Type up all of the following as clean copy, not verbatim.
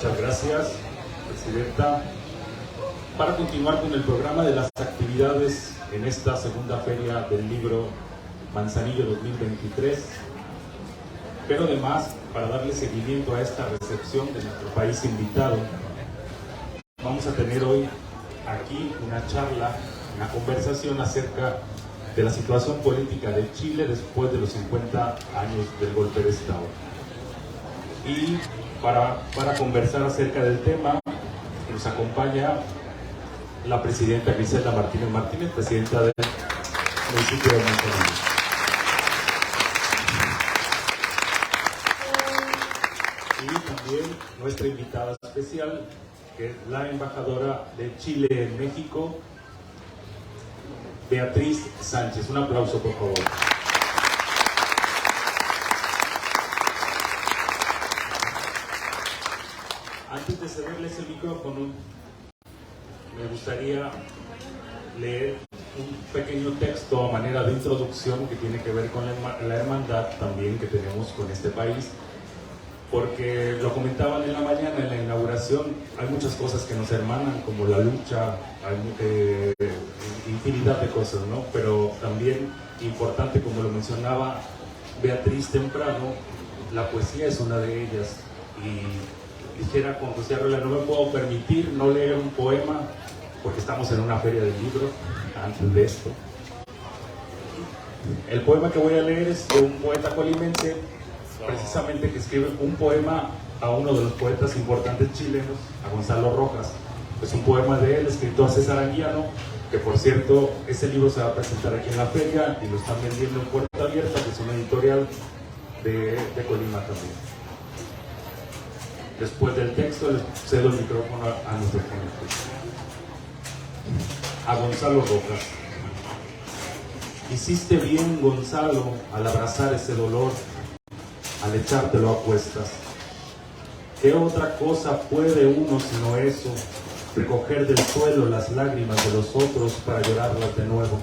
Muchas gracias, Presidenta. Para continuar con el programa de las actividades en esta segunda feria del libro Manzanillo 2023, pero además para darle seguimiento a esta recepción de nuestro país invitado, vamos a tener hoy aquí una charla, una conversación acerca de la situación política de Chile después de los 50 años del golpe de Estado. Y para conversar acerca del tema, nos acompaña la presidenta Griselda Martínez Martínez, presidenta del municipio de Manzanillo. Y también nuestra invitada especial, que es la embajadora de Chile en México, Beatriz Sánchez. Un aplauso, por favor. Antes de cederles el micrófono, me gustaría leer un pequeño texto a manera de introducción que tiene que ver con la hermandad también que tenemos con este país, porque lo comentaban en la mañana en la inauguración, hay muchas cosas que nos hermanan, como la lucha, hay infinidad de cosas, ¿no? Pero también importante, como lo mencionaba Beatriz temprano, la poesía es una de ellas. Y dijera con José Arreola, no me puedo permitir no leer un poema, porque estamos en una feria del libro, antes de esto. El poema que voy a leer es de un poeta colimense, precisamente que escribe un poema a uno de los poetas importantes chilenos, a Gonzalo Rojas. Es un poema de él, escrito a César Anguiano, que por cierto, ese libro se va a presentar aquí en la feria y lo están vendiendo en Puerta Abierta, que es una editorial de Colima también. Después del texto, les cedo el micrófono a nuestro ponente. A Gonzalo Rojas. Hiciste bien, Gonzalo, al abrazar ese dolor, al echártelo a cuestas. ¿Qué otra cosa puede uno sino eso? Recoger del suelo las lágrimas de los otros para llorarlas de nuevo.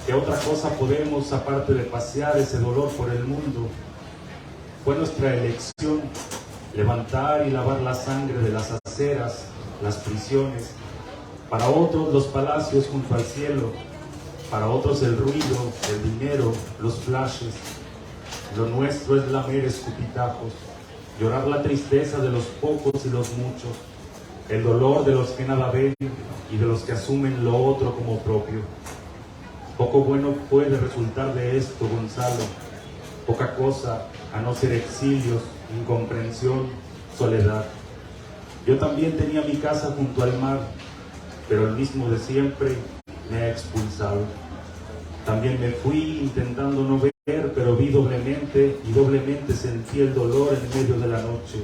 ¿Qué otra cosa podemos, aparte de pasear ese dolor por el mundo? Fue nuestra elección levantar y lavar la sangre de las aceras, las prisiones. Para otros los palacios junto al cielo, para otros el ruido, el dinero, los flashes. Lo nuestro es lamer escupitajos, llorar la tristeza de los pocos y los muchos, el dolor de los que nada ven y de los que asumen lo otro como propio. Poco bueno puede resultar de esto, Gonzalo, poca cosa, a no ser exilios, incomprensión, soledad. Yo también tenía mi casa junto al mar, pero el mismo de siempre me ha expulsado. También me fui intentando no ver, pero vi doblemente y doblemente sentí el dolor en medio de la noche.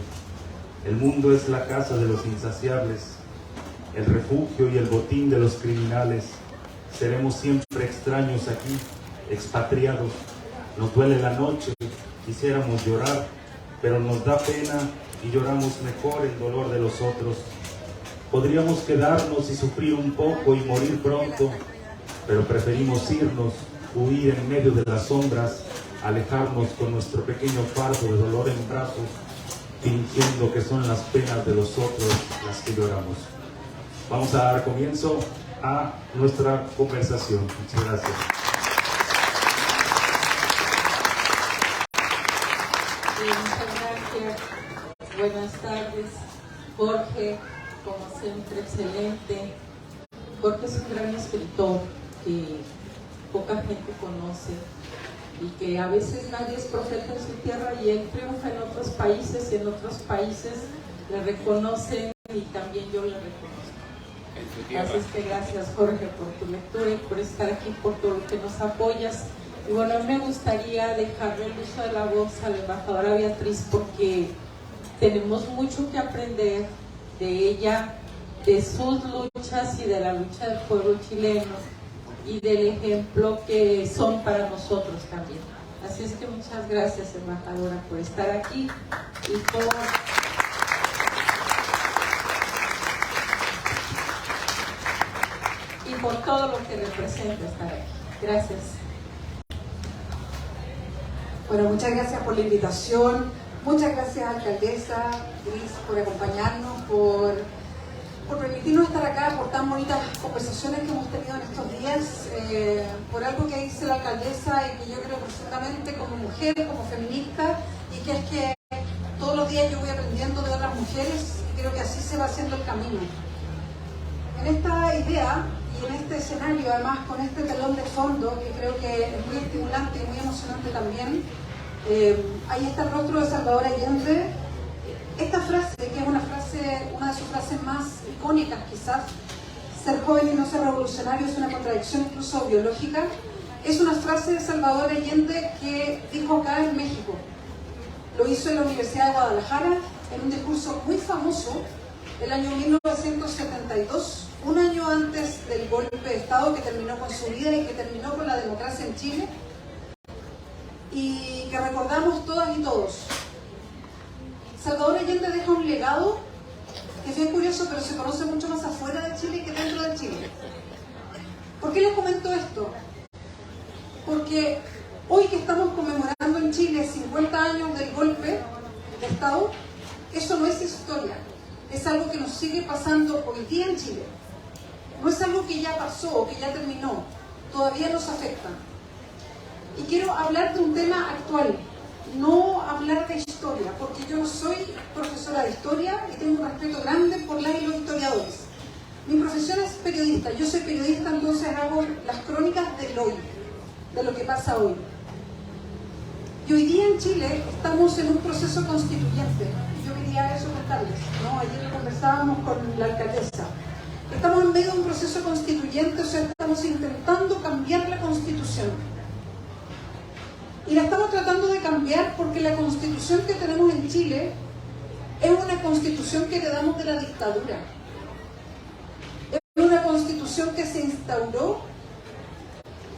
El mundo es la casa de los insaciables, el refugio y el botín de los criminales. Seremos siempre extraños aquí, expatriados. Nos duele la noche, quisiéramos llorar, pero nos da pena y lloramos mejor el dolor de los otros. Podríamos quedarnos y sufrir un poco y morir pronto, pero preferimos irnos, huir en medio de las sombras, alejarnos con nuestro pequeño fardo de dolor en brazos, fingiendo que son las penas de los otros las que lloramos. Vamos a dar comienzo a nuestra conversación. Muchas gracias. Muchas gracias. Buenas tardes. Jorge, como siempre, excelente. Jorge es un gran escritor que poca gente conoce y que a veces nadie es profeta en su tierra y él triunfa en otros países y en otros países le reconocen y también yo le reconozco. Así es que gracias, Jorge, por tu lectura y por estar aquí, por todo lo que nos apoyas. Y bueno, me gustaría dejarle el uso de la voz a la embajadora Beatriz porque tenemos mucho que aprender de ella, de sus luchas y de la lucha del pueblo chileno y del ejemplo que son para nosotros también. Así es que muchas gracias, embajadora, por estar aquí y por todo lo que representa estar aquí. Gracias. Bueno, muchas gracias por la invitación. Muchas gracias, alcaldesa Gris, por acompañarnos, por permitirnos estar acá, por tan bonitas conversaciones que hemos tenido en estos días, por algo que dice la alcaldesa y que yo creo profundamente como mujer, como feminista, y que es que todos los días yo voy aprendiendo de otras mujeres y creo que así se va haciendo el camino. En esta idea y en este escenario, además con este telón de fondo, que creo que es muy estimulante y muy emocionante también, ahí está el rostro de Salvador Allende. Esta frase, que es una de sus frases más icónicas quizás, ser joven y no ser revolucionario es una contradicción incluso biológica, es una frase de Salvador Allende que dijo acá en México. Lo hizo en la Universidad de Guadalajara en un discurso muy famoso el año 1972, un año antes del golpe de Estado que terminó con su vida y que terminó con la democracia en Chile, y que recordamos todas y todos. Salvador Allende deja un legado que es bien curioso, pero se conoce mucho más afuera de Chile que dentro de Chile. ¿Por qué les comento esto? Porque hoy que estamos conmemorando en Chile 50 años del golpe de Estado, eso no es historia, es algo que nos sigue pasando hoy día en Chile. No es algo que ya pasó o que ya terminó, todavía nos afecta. Y quiero hablar de un tema actual, no hablar de historia, porque yo no soy profesora de historia y tengo un respeto grande por las y los historiadores. Mi profesión es periodista, yo soy periodista, entonces hago las crónicas del hoy, de lo que pasa hoy. Y hoy día en Chile estamos en un proceso constituyente, y yo quería eso contarles, ¿no? Ayer conversábamos con la alcaldesa. Estamos en medio de un proceso constituyente, o sea, estamos intentando cambiar la Constitución. Y la estamos tratando de cambiar porque la Constitución que tenemos en Chile es una Constitución que heredamos de la dictadura. Es una Constitución que se instauró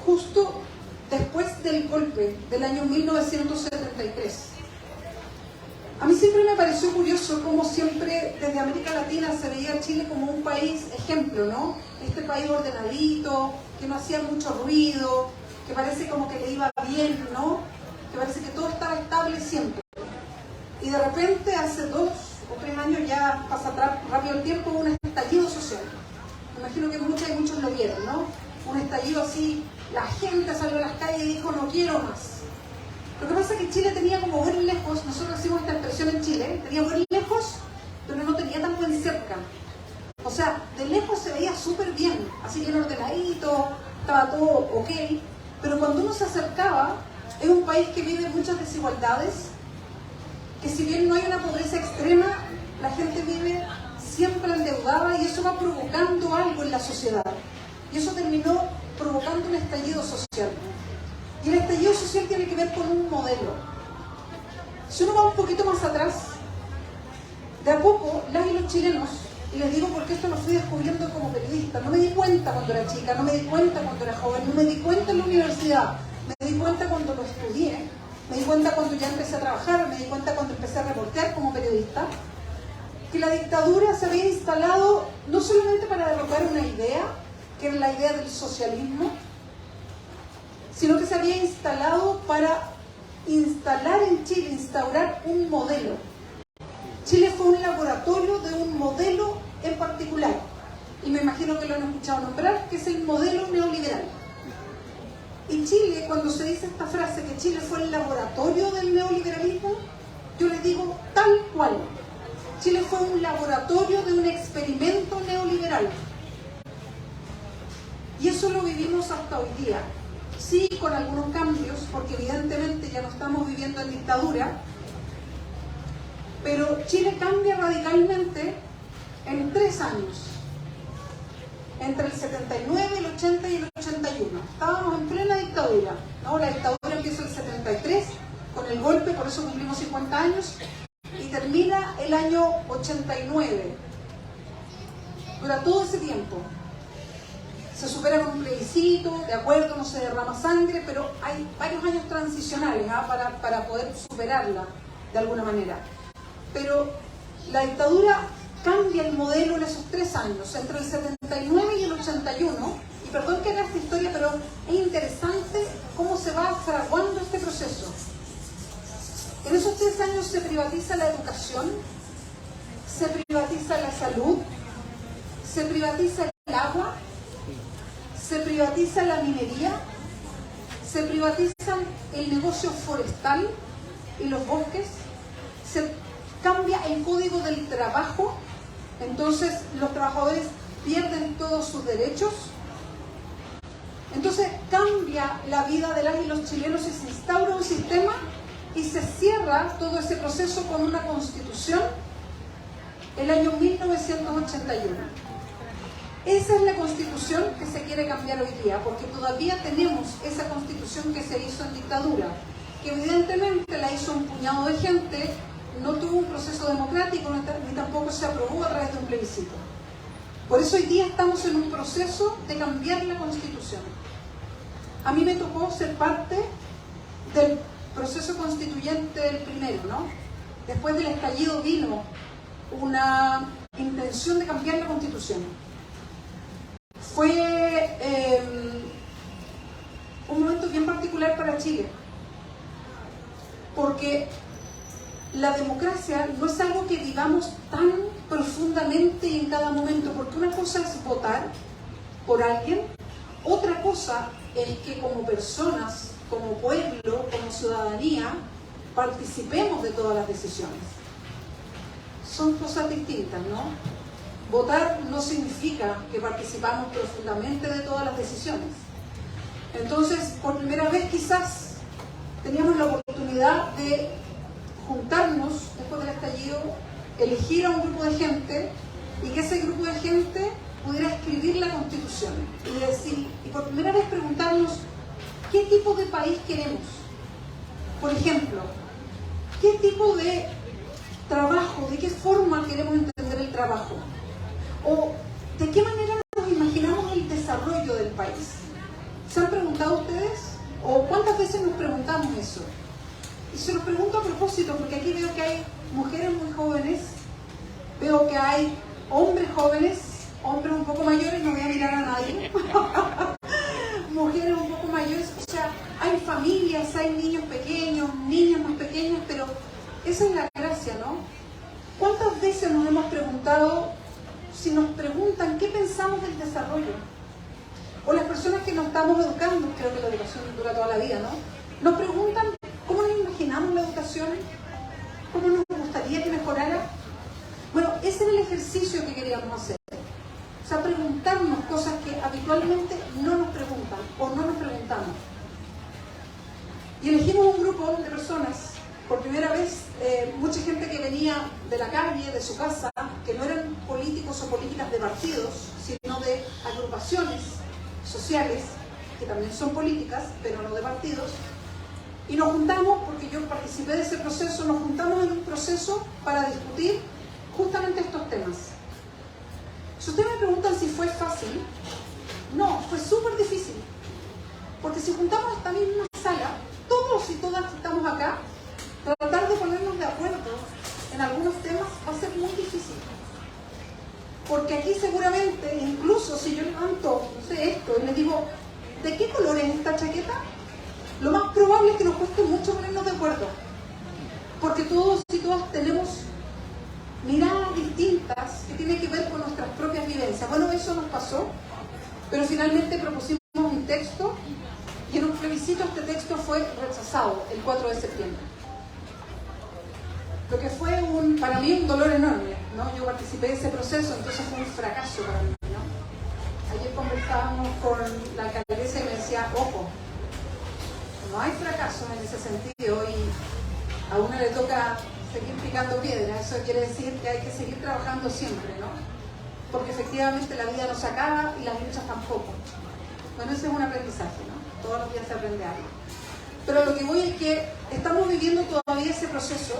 justo después del golpe del año 1973. A mí siempre me pareció curioso cómo siempre desde América Latina se veía a Chile como un país ejemplo, ¿no? Este país ordenadito, que no hacía mucho ruido, que parece como que le iba bien, ¿no? Que parece que todo estaba estable siempre. Y de repente, hace 2 o 3 años, ya pasa rápido el tiempo, hubo un estallido social. Me imagino que muchas y muchos lo vieron, ¿no? Un estallido así, la gente salió a las calles y dijo, no quiero más. Lo que pasa es que Chile tenía como buen lejos, nosotros hicimos esta expresión en Chile, tenía buen lejos, pero no tenía tan buen cerca. O sea, de lejos se veía súper bien, así bien ordenadito, estaba todo ok. Pero cuando uno se acercaba, es un país que vive muchas desigualdades, que si bien no hay una pobreza extrema, la gente vive siempre endeudada y eso va provocando algo en la sociedad. Y eso terminó provocando un estallido social. Y el estallido social tiene que ver con un modelo. Si uno va un poquito más atrás, de a poco, las y los chilenos, y les digo porque esto lo fui descubriendo como periodista, no me di cuenta cuando era chica, no me di cuenta cuando era joven, no me di cuenta en la universidad, me di cuenta cuando lo estudié, me di cuenta cuando ya empecé a trabajar, me di cuenta cuando empecé a reportear como periodista, que la dictadura se había instalado no solamente para derrocar una idea, que era la idea del socialismo, sino que se había instalado para instalar en Chile, instaurar un modelo. Chile fue un laboratorio de un modelo en particular, y me imagino que lo han escuchado nombrar, que es el modelo neoliberal. Y Chile, cuando se dice esta frase, que Chile fue el laboratorio del neoliberalismo, yo les digo tal cual. Chile fue un laboratorio de un experimento neoliberal. Y eso lo vivimos hasta hoy día. Sí, con algunos cambios, porque evidentemente ya no estamos viviendo en dictadura, pero Chile cambia radicalmente en 3 años, entre el 79, el 80 y el 81. Estábamos en plena dictadura, ¿no? La dictadura empieza el 73, con el golpe, por eso cumplimos 50 años, y termina el año 89. Dura todo ese tiempo. Se supera con un plebiscito, de acuerdo, no se derrama sangre, pero hay varios años transicionales para poder superarla de alguna manera. Pero la dictadura cambia el modelo en esos 3 años, entre el 79 y el 81, y perdón que haga esta historia, pero es interesante cómo se va fraguando este proceso. En esos 3 años se privatiza la educación, se privatiza la salud, se privatiza el agua, se privatiza la minería, se privatizan el negocio forestal y los bosques, se cambia el código del trabajo, entonces los trabajadores pierden todos sus derechos. Entonces cambia la vida de las y los chilenos y se instaura un sistema y se cierra todo ese proceso con una constitución el año 1981. Esa es la constitución que se quiere cambiar hoy día, porque todavía tenemos esa constitución que se hizo en dictadura, que evidentemente la hizo un puñado de gente, no tuvo un proceso democrático ni tampoco se aprobó a través de un plebiscito. Por eso hoy día estamos en un proceso de cambiar la constitución. A mí me tocó ser parte del proceso constituyente del primero, ¿no? Después del estallido vino una intención de cambiar la constitución. Fue un momento bien particular para Chile, porque la democracia no es algo que vivamos tan profundamente y en cada momento, porque una cosa es votar por alguien, otra cosa es que como personas, como pueblo, como ciudadanía, participemos de todas las decisiones. Son cosas distintas, ¿no? Votar no significa que participamos profundamente de todas las decisiones. Entonces, por primera vez quizás teníamos la oportunidad de juntarnos después del estallido, elegir a un grupo de gente y que ese grupo de gente pudiera escribir la Constitución y decir, y por primera vez preguntarnos qué tipo de país queremos. Por ejemplo, qué tipo de trabajo, de qué forma queremos entender el trabajo, o de qué manera nos imaginamos el desarrollo del país. ¿Se han preguntado ustedes? ¿O cuántas veces nos preguntamos eso? Y se los pregunto a propósito, porque aquí veo que hay mujeres muy jóvenes, veo que hay hombres jóvenes, hombres un poco mayores, no voy a mirar a nadie, mujeres un poco mayores, o sea, hay familias, hay niños pequeños, niñas más pequeñas, pero esa es la gracia, ¿no? ¿Cuántas veces nos hemos preguntado, si nos preguntan qué pensamos del desarrollo? O las personas que nos estamos educando, creo que la educación dura toda la vida, ¿no? Nos preguntan cómo nos imaginamos la educación, cómo nos gustaría que mejorara. Bueno, ese era el ejercicio que queríamos hacer. O sea, preguntarnos cosas que habitualmente no nos preguntan o no nos preguntamos. Y elegimos un grupo de personas, por primera vez, mucha gente que venía de la calle, de su casa, que no eran políticos o políticas de partidos, sino de agrupaciones sociales, que también son políticas, pero no de partidos. Y nos juntamos, porque yo participé de ese proceso, nos juntamos en un proceso para discutir justamente estos temas. Si ustedes me preguntan si fue fácil, no, fue súper difícil. Porque si juntamos esta misma sala, todos y todas que estamos acá, tratar de ponernos de acuerdo en algunos temas va a ser muy difícil. Porque aquí seguramente, incluso si yo levanto, no sé, esto y les digo, ¿de qué color es esta chaqueta? Lo más probable es que nos cueste mucho ponernos de acuerdo. Porque todos y todas tenemos miradas distintas que tienen que ver con nuestras propias vivencias. Bueno, eso nos pasó, pero finalmente propusimos un texto y en un plebiscito este texto fue rechazado el 4 de septiembre. Lo que fue para mí un dolor enorme, ¿no? Yo participé de ese proceso, entonces fue un fracaso para mí, ¿no? Ayer conversábamos con la alcaldesa y me decía, ojo, no hay fracasos en ese sentido y a uno le toca seguir picando piedra. Eso quiere decir que hay que seguir trabajando siempre, ¿no? Porque efectivamente la vida no se acaba y las luchas tampoco. Bueno, ese es un aprendizaje, ¿no? Todos los días se aprende algo. Pero lo que voy es que estamos viviendo todavía ese proceso.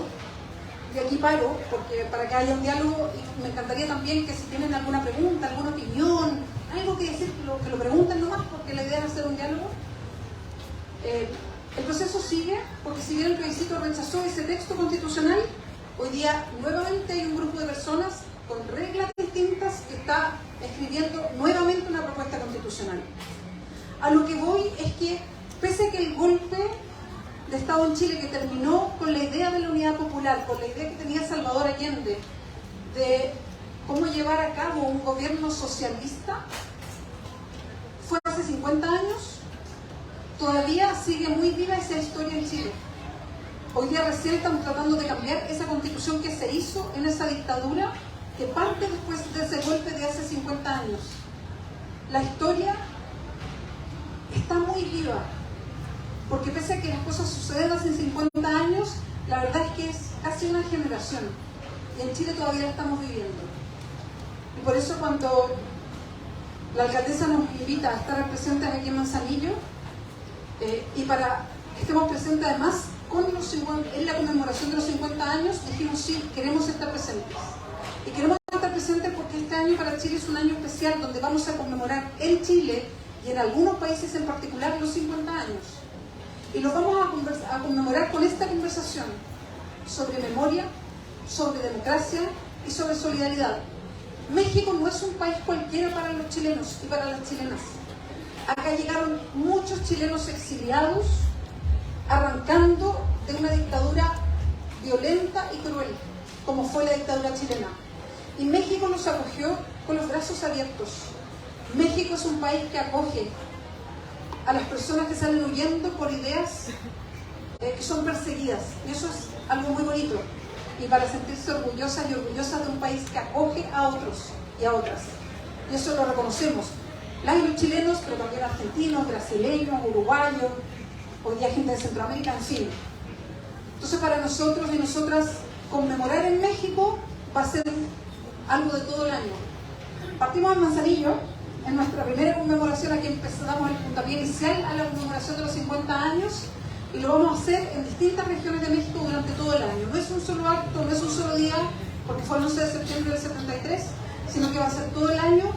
Y aquí paro, porque para que haya un diálogo, y me encantaría también que si tienen alguna pregunta, alguna opinión, algo que decir, que lo pregunten nomás, porque la idea es hacer un diálogo. El proceso sigue, porque si bien el plebiscito rechazó ese texto constitucional, hoy día nuevamente hay un grupo de personas con reglas distintas que está escribiendo nuevamente una propuesta constitucional. A lo que voy es que, pese a que el golpe de Estado en Chile que terminó con la idea de la unidad popular, con la idea que tenía Salvador Allende de cómo llevar a cabo un gobierno socialista, fue hace 50 años. Todavía sigue muy viva esa historia en Chile. Hoy día recién estamos tratando de cambiar esa constitución que se hizo en esa dictadura que parte después de ese golpe de hace 50 años. La historia está muy viva, porque pese a que las cosas suceden hace 50 años, la verdad es que es casi una generación, y en Chile todavía la estamos viviendo. Y por eso cuando la alcaldesa nos invita a estar presentes aquí en Manzanillo, y para que estemos presentes además en la conmemoración de los 50 años, dijimos sí, queremos estar presentes. Y queremos estar presentes porque este año para Chile es un año especial donde vamos a conmemorar en Chile y en algunos países en particular los 50 años. Y lo vamos a conmemorar con esta conversación sobre memoria, sobre democracia y sobre solidaridad. México no es un país cualquiera para los chilenos y para las chilenas. Acá llegaron muchos chilenos exiliados, arrancando de una dictadura violenta y cruel, como fue la dictadura chilena. Y México los acogió con los brazos abiertos. México es un país que acoge a las personas que salen huyendo por ideas que son perseguidas. Y eso es algo muy bonito. Y para sentirse orgullosas y orgullosas de un país que acoge a otros y a otras. Y eso lo reconocemos. Las y los chilenos, pero también argentinos, brasileños, uruguayos, hoy día gente de Centroamérica, en fin. Entonces para nosotros y nosotras conmemorar en México va a ser algo de todo el año. Partimos en Manzanillo, en nuestra primera conmemoración, aquí empezamos el puntapié inicial a la conmemoración de los 50 años, y lo vamos a hacer en distintas regiones de México durante todo el año. No es un solo acto, no es un solo día, porque fue el 11 de septiembre del 73, sino que va a ser todo el año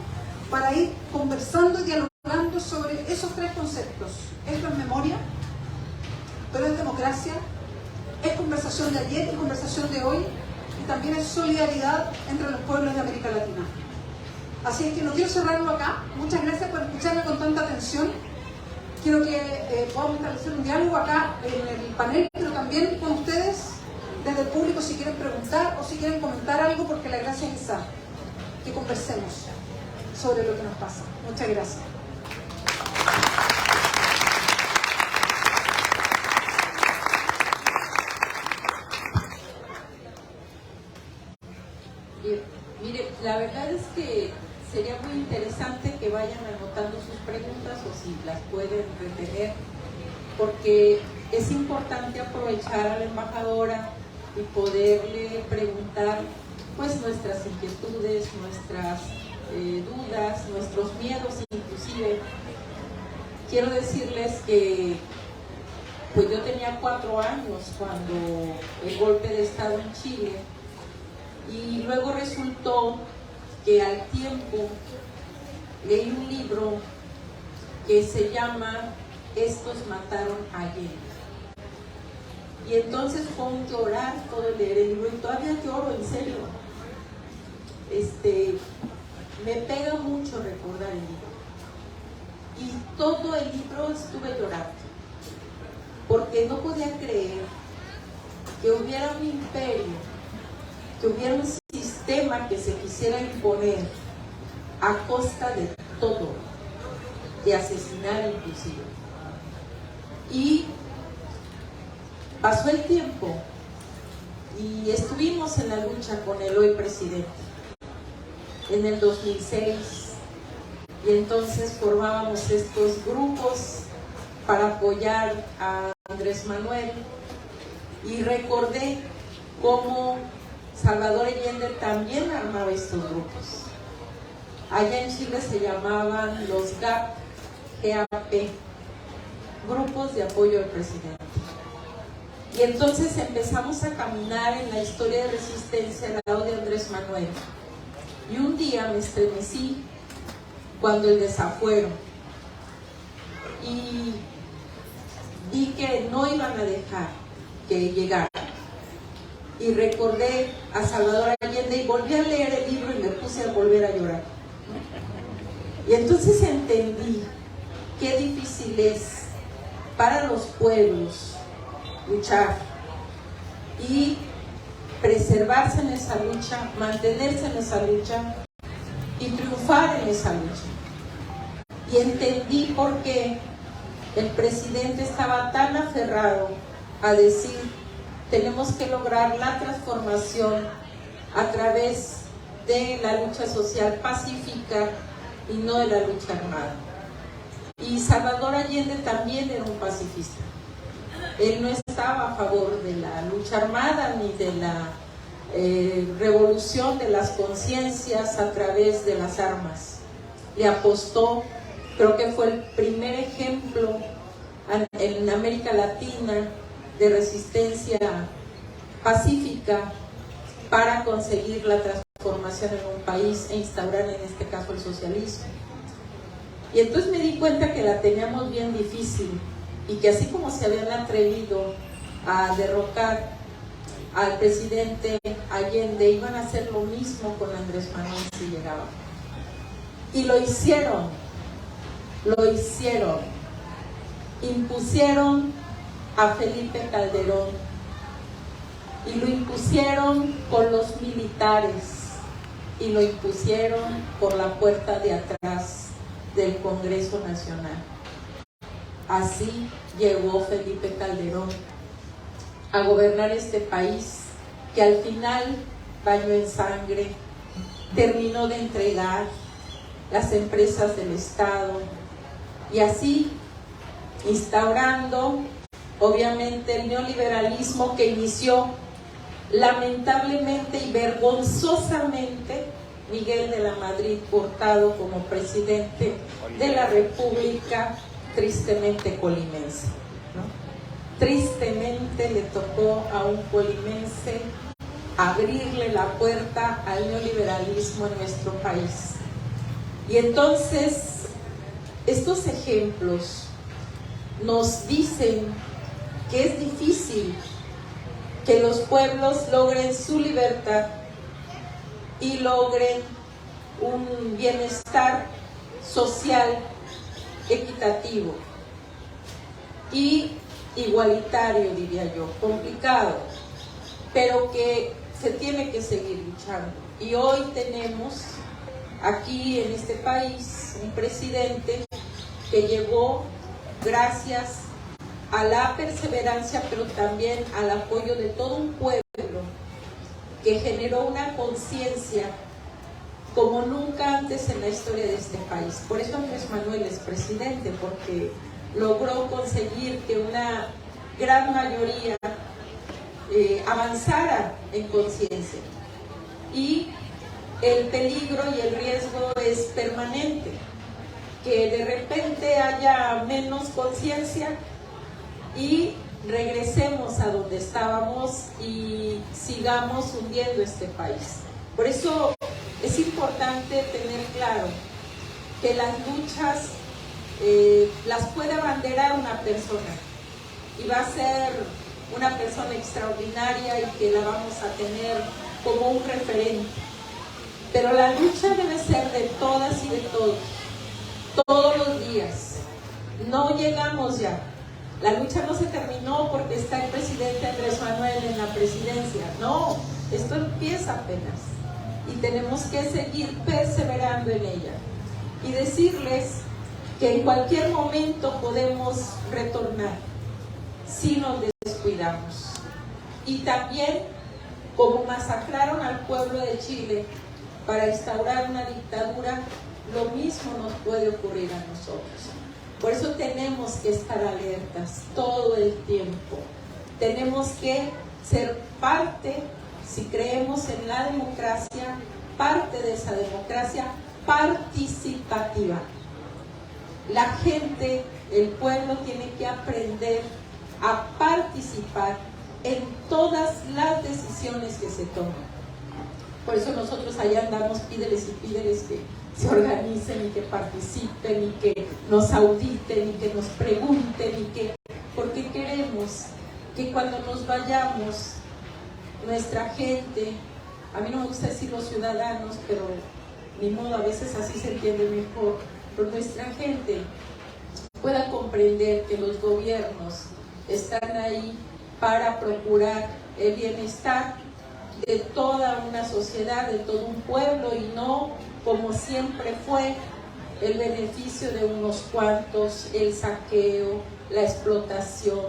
para ir conversando y dialogando sobre esos tres conceptos. Esto es memoria, pero es democracia, es conversación de ayer y conversación de hoy, y también es solidaridad entre los pueblos de América Latina. Así es que no quiero cerrarlo acá. Muchas gracias por escucharme con tanta atención. Quiero que podamos establecer un diálogo acá en el panel, pero también con ustedes desde el público si quieren preguntar o si quieren comentar algo, porque la gracia es esa, que conversemos sobre lo que nos pasa. Muchas gracias. Bien, mire, la verdad es que sería muy interesante que vayan anotando sus preguntas o si las pueden retener, porque es importante aprovechar a la embajadora y poderle preguntar pues nuestras inquietudes, nuestras dudas, nuestros miedos inclusive. Quiero decirles que pues yo tenía 4 años cuando el golpe de Estado en Chile, y luego resultó que al tiempo leí un libro que se llama Estos mataron a Allende. Y entonces fue un llorar todo el leer el libro, y todavía lloro, en serio. Me pega mucho recordar el libro. Y todo el libro estuve llorando, porque no podía creer que hubiera un imperio, que hubiera un sistema que se quisiera imponer a costa de todo, de asesinar inclusive. Y pasó el tiempo y estuvimos en la lucha con el hoy presidente en el 2006, y entonces formábamos estos grupos para apoyar a Andrés Manuel, y recordé cómo Salvador Allende también armaba estos grupos. Allá en Chile se llamaban los GAP, Grupos de Apoyo al Presidente. Y entonces empezamos a caminar en la historia de resistencia al lado de Andrés Manuel. Y un día me estremecí cuando el desafuero, y vi que no iban a dejar que llegara. Y recordé a Salvador Allende y volví a leer el libro y me puse a volver a llorar. Y entonces entendí qué difícil es para los pueblos luchar y preservarse en esa lucha, mantenerse en esa lucha y triunfar en esa lucha. Y entendí por qué el presidente estaba tan aferrado a decir: tenemos que lograr la transformación a través de la lucha social pacífica y no de la lucha armada. Y Salvador Allende también era un pacifista. Él no estaba a favor de la lucha armada ni de la revolución de las conciencias a través de las armas. Le apostó, creo que fue el primer ejemplo en América Latina de resistencia pacífica para conseguir la transformación en un país e instaurar en este caso el socialismo. Y entonces me di cuenta que la teníamos bien difícil y que así como se habían atrevido a derrocar al presidente Allende, iban a hacer lo mismo con Andrés Manuel si llegaba. Y lo hicieron. Impusieron a Felipe Calderón y lo impusieron con los militares y lo impusieron por la puerta de atrás del Congreso Nacional. Así llegó Felipe Calderón a gobernar este país que al final bañó en sangre, terminó de entregar las empresas del Estado y así instaurando obviamente el neoliberalismo que inició lamentablemente y vergonzosamente Miguel de la Madrid Hurtado como presidente de la República tristemente colimense, ¿no? Tristemente le tocó a un colimense abrirle la puerta al neoliberalismo en nuestro país. Y entonces estos ejemplos nos dicen que es difícil que los pueblos logren su libertad y logren un bienestar social equitativo y igualitario, diría yo, complicado, pero que se tiene que seguir luchando. Y hoy tenemos aquí en este país un presidente que llegó gracias a la perseverancia, pero también al apoyo de todo un pueblo que generó una conciencia como nunca antes en la historia de este país. Por eso Andrés Manuel es presidente, porque logró conseguir que una gran mayoría avanzara en conciencia. Y el peligro y el riesgo es permanente, que de repente haya menos conciencia y regresemos a donde estábamos y sigamos hundiendo este país. Por eso es importante tener claro que las luchas las puede abanderar una persona y va a ser una persona extraordinaria y que la vamos a tener como un referente. Pero la lucha debe ser de todas y de todos los días. No llegamos ya. La lucha no se terminó porque está el presidente Andrés Manuel en la presidencia. No, esto empieza apenas. Y tenemos que seguir perseverando en ella. Y decirles que en cualquier momento podemos retornar si nos descuidamos. Y también, como masacraron al pueblo de Chile para instaurar una dictadura, lo mismo nos puede ocurrir a nosotros. Por eso tenemos que estar alertas todo el tiempo. Tenemos que ser parte, si creemos en la democracia, parte de esa democracia participativa. La gente, el pueblo tiene que aprender a participar en todas las decisiones que se toman. Por eso nosotros allá andamos, pídeles y pídeles que se organicen y que participen y que nos auditen y que nos pregunten y que, porque queremos que cuando nos vayamos, nuestra gente, a mí no me gusta decir los ciudadanos, pero ni modo, a veces así se entiende mejor, pero nuestra gente pueda comprender que los gobiernos están ahí para procurar el bienestar de toda una sociedad, de todo un pueblo, y no como siempre fue el beneficio de unos cuantos, el saqueo, la explotación.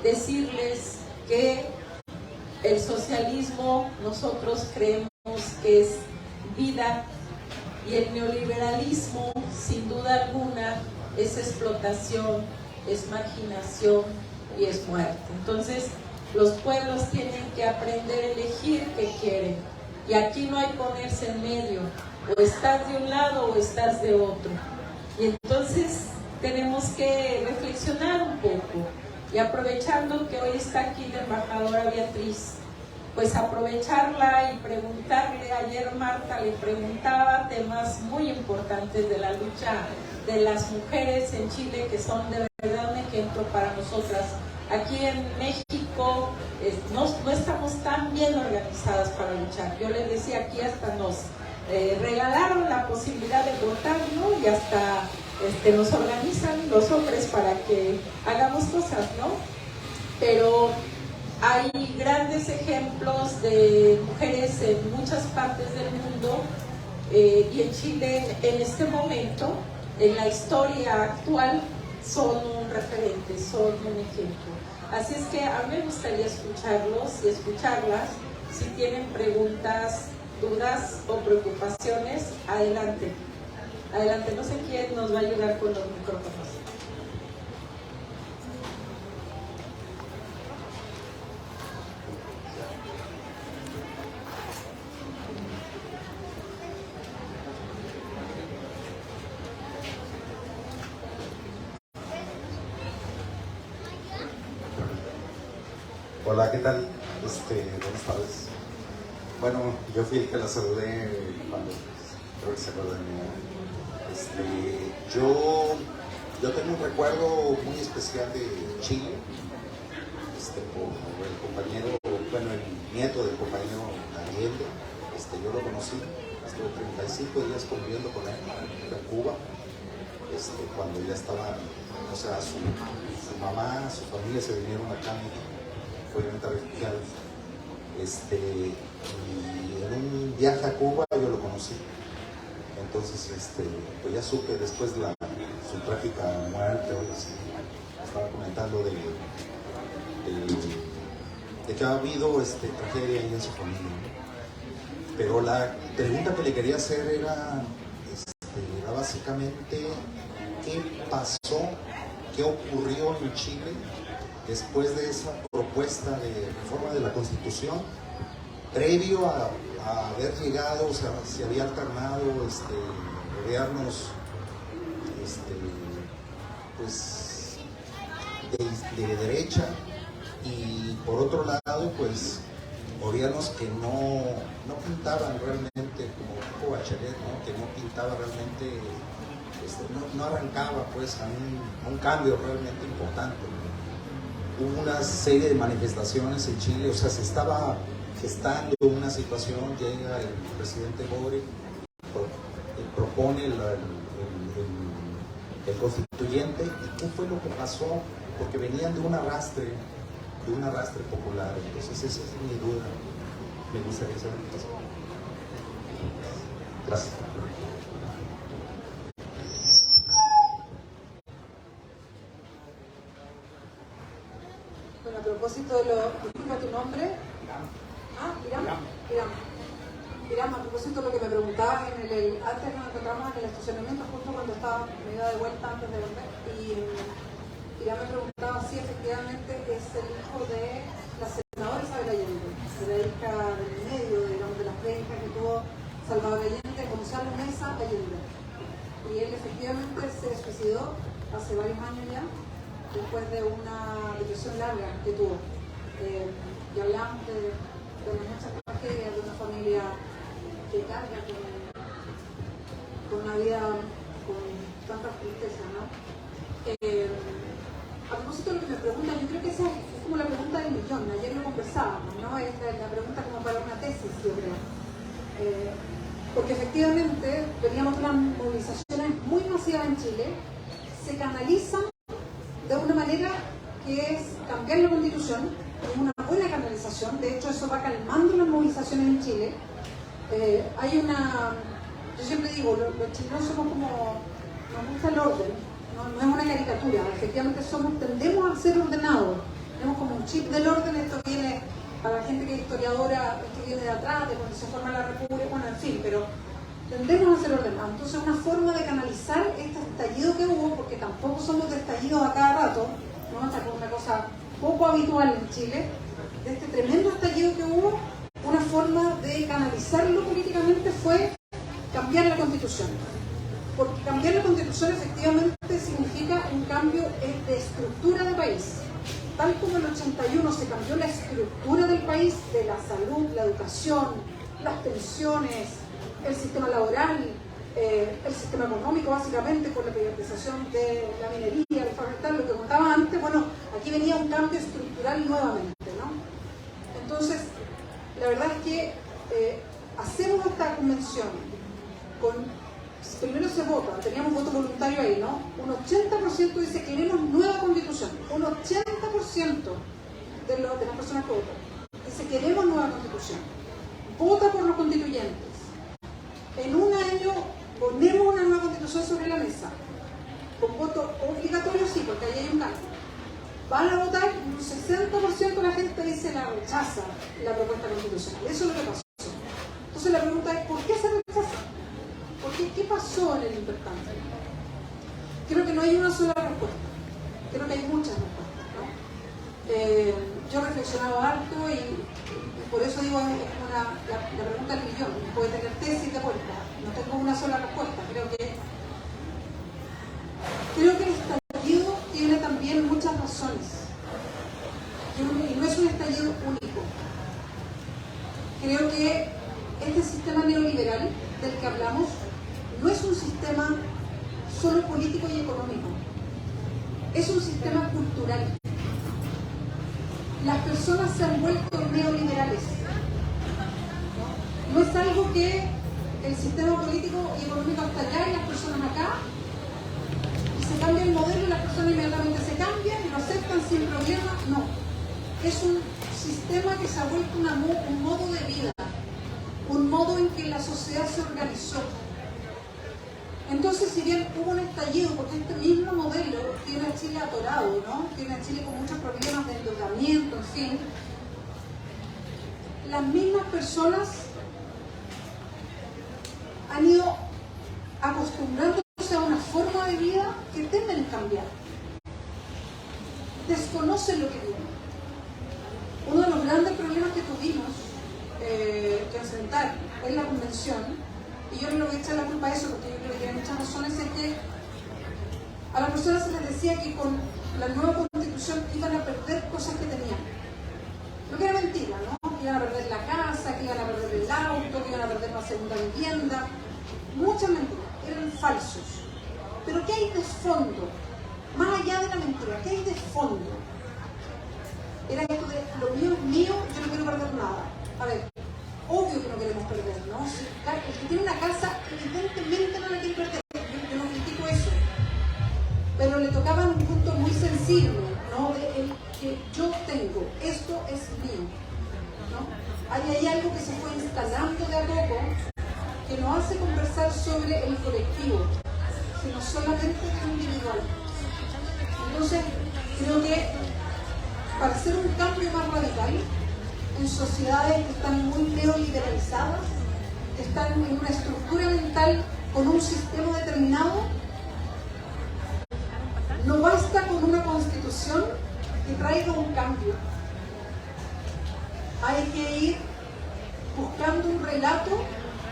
Decirles que el socialismo nosotros creemos que es vida, y el neoliberalismo sin duda alguna es explotación, es marginación y es muerte. Entonces los pueblos tienen que aprender a elegir qué quieren, y aquí no hay ponerse en medio, o estás de un lado o estás de otro. Y entonces tenemos que reflexionar un poco, y aprovechando que hoy está aquí la embajadora Beatriz, pues aprovecharla y preguntarle. Ayer Marta le preguntaba temas muy importantes de la lucha de las mujeres en Chile, que son de verdad un ejemplo para nosotras. Aquí en México no estamos tan bien organizadas para luchar. Yo les decía, aquí hasta nos regalaron la posibilidad de votar, ¿no? Y hasta nos organizan los hombres para que hagamos cosas, ¿no? Pero hay grandes ejemplos de mujeres en muchas partes del mundo, y en Chile en este momento, en la historia actual, son un referente, son un ejemplo. Así es que a mí me gustaría escucharlos y escucharlas. Si tienen preguntas, dudas o preocupaciones, adelante. Adelante, no sé quién nos va a ayudar con los micrófonos. Hola, ¿qué tal? Buenas tardes. Bueno, yo fui el que la saludé cuando creo que se acuerdan de mí. Yo tengo un recuerdo muy especial de Chile, por el compañero, bueno, el nieto del compañero Allende. Yo lo conocí, estuve 35 días conviviendo con él en Cuba, cuando ya estaba, o sea, su mamá, su familia se vinieron acá a México, obviamente refugiados. Y en un viaje a Cuba yo lo conocí. Entonces, pues ya supe después de su trágica muerte, o así, estaba comentando de que ha habido tragedia ahí en su familia, ¿no? Pero la pregunta que le quería hacer era básicamente qué pasó, qué ocurrió en Chile después de esa propuesta de reforma de la Constitución, previo a haber llegado, o sea, se había alternado gobiernos pues de derecha, y por otro lado pues gobiernos que no pintaban realmente, como tipo Bachelet, ¿no? Que no pintaba realmente, no arrancaba pues a un cambio realmente importante, ¿no? Hubo una serie de manifestaciones en Chile, o sea, se estaba gestando una situación, llega el presidente Boric, propone el constituyente, y qué fue lo que pasó, porque venían de un arrastre popular. Entonces esa es mi duda, me gustaría saber qué pasó. Gracias. Bueno, a propósito de disculpa tu nombre. Irán, a propósito de lo que me preguntabas, antes nos encontramos en el estacionamiento justo cuando me iba de vuelta antes de volver, y Irán me preguntaba si efectivamente es el hijo de la senadora Isabel Allende, de la hija del medio, digamos, de la hija que tuvo Salvador Allende, Gonzalo Mesa Allende. Y él efectivamente se suicidó hace varios años ya, después de una depresión larga que tuvo. Y hablamos de muchas tragedias, de una familia que carga con una vida con tanta tristeza, ¿no? A propósito de lo que me preguntan, yo creo que esa es como la pregunta del millón. Ayer lo conversábamos, ¿no? Es la pregunta como para una tesis, yo creo. Porque efectivamente veníamos de unas movilizaciones muy masivas en Chile, se canalizan de una manera que es cambiar la Constitución, es una buena canalización, de hecho eso va calmando las movilizaciones en Chile. Yo siempre digo, los chilenos somos como, nos gusta el orden, no es una caricatura, efectivamente tendemos a ser ordenados, tenemos como un chip del orden, esto viene, para la gente que es historiadora, esto viene de atrás, de cuando se forma la República, bueno, en fin, pero tendemos a ser ordenados. Entonces una forma de canalizar este estallido que hubo, porque tampoco somos de estallidos a cada rato, ¿no? Esta es una cosa poco habitual en Chile, de este tremendo estallido que hubo, una forma de canalizarlo políticamente fue cambiar la Constitución. Porque cambiar la Constitución efectivamente significa un cambio de estructura del país. Tal como en el 81 se cambió la estructura del país, de la salud, la educación, las pensiones, el sistema laboral, el sistema económico básicamente por la privatización de la minería, el forestal, lo que contaba antes, bueno, aquí venía un cambio estructural nuevamente, ¿no? Entonces, la verdad es que hacemos esta convención primero se vota, teníamos voto voluntario ahí, ¿no? Un 80% dice que queremos nueva constitución, un 80% de las personas que votan dice queremos nueva constitución, vota por los constituyentes. En un año ponemos una nueva constitución sobre la mesa, con voto obligatorio sí, porque ahí hay un cambio. Van a votar, un 60% de la gente dice la rechaza la propuesta constitucional, eso es lo que pasó. Entonces la pregunta es, ¿por qué se rechaza? ¿Qué pasó en el intercambio? Creo que no hay una sola respuesta, creo que hay muchas respuestas, ¿no? Yo reflexionaba harto y por eso digo, es como la pregunta del millón, puede tener tesis de vuelta, no tengo una sola respuesta, creo que el estallido tiene también muchas razones y no es un estallido único. Creo que este sistema neoliberal del que hablamos no es un sistema solo político y económico, es un sistema cultural. Las personas se han vuelto neoliberales. No es algo que el sistema político y económico está allá y las personas acá, y se cambia el modelo y las personas inmediatamente se cambian y lo aceptan sin problema. No, es un sistema que se ha vuelto un modo de vida, un modo en que la sociedad se organizó. Entonces, si bien hubo un estallido, porque este mismo modelo tiene a Chile atorado, ¿no? Tiene a Chile con muchos problemas de endeudamiento, en fin, las mismas personas han ido acostumbrándose a una forma de vida que temen cambiar. Desconocen lo que viene. Uno de los grandes problemas que tuvimos que enfrentar en la convención, y yo no le voy a echar la culpa a eso porque yo creo que tiene muchas razones, es que a las personas se les decía que con la nueva constitución iban a perder cosas que tenían. Lo que era mentira, ¿no? Que iban a perder la casa, que iban a perder el auto, que iban a perder la segunda vivienda. Muchas mentiras, eran falsos. Pero ¿qué hay de fondo? Más allá de la mentira, ¿qué hay de fondo? Era esto de lo mío es mío, yo no quiero perder nada. A ver, obvio que no queremos perder, ¿no? El que tiene una casa, evidentemente no la quiere perder. Yo no critico eso. Pero le tocaba un punto muy sensible, ¿no? De el que yo tengo, esto es mío, ¿no? Ahí hay algo que se fue instalando de a poco, que nos hace conversar sobre el colectivo, sino solamente lo individual. Entonces, creo que para hacer un cambio más radical, en sociedades que están muy neoliberalizadas, que están en una estructura mental con un sistema determinado, no basta con una constitución que traiga un cambio. Hay que ir buscando un relato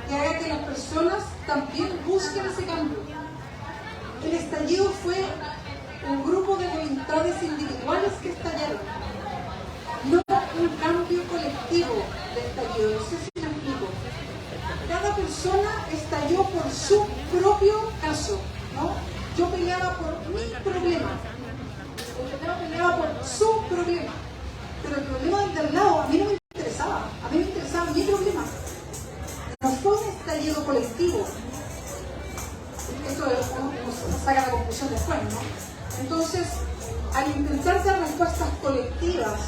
que haga que las personas también busquen ese cambio. El estallido fue un grupo de voluntades individuales que estallaron, no un cambio colectivo de estallido. No sé si me explico. Cada persona estalló por su propio caso, ¿no? Yo peleaba por mi problema, el otro peleaba por su problema, pero el problema del de al lado a mí no me interesaba, a mí me interesaba mi problema. No fue un estallido colectivo. Esto nos saca la conclusión después, ¿no? Entonces, al intentar dar respuestas colectivas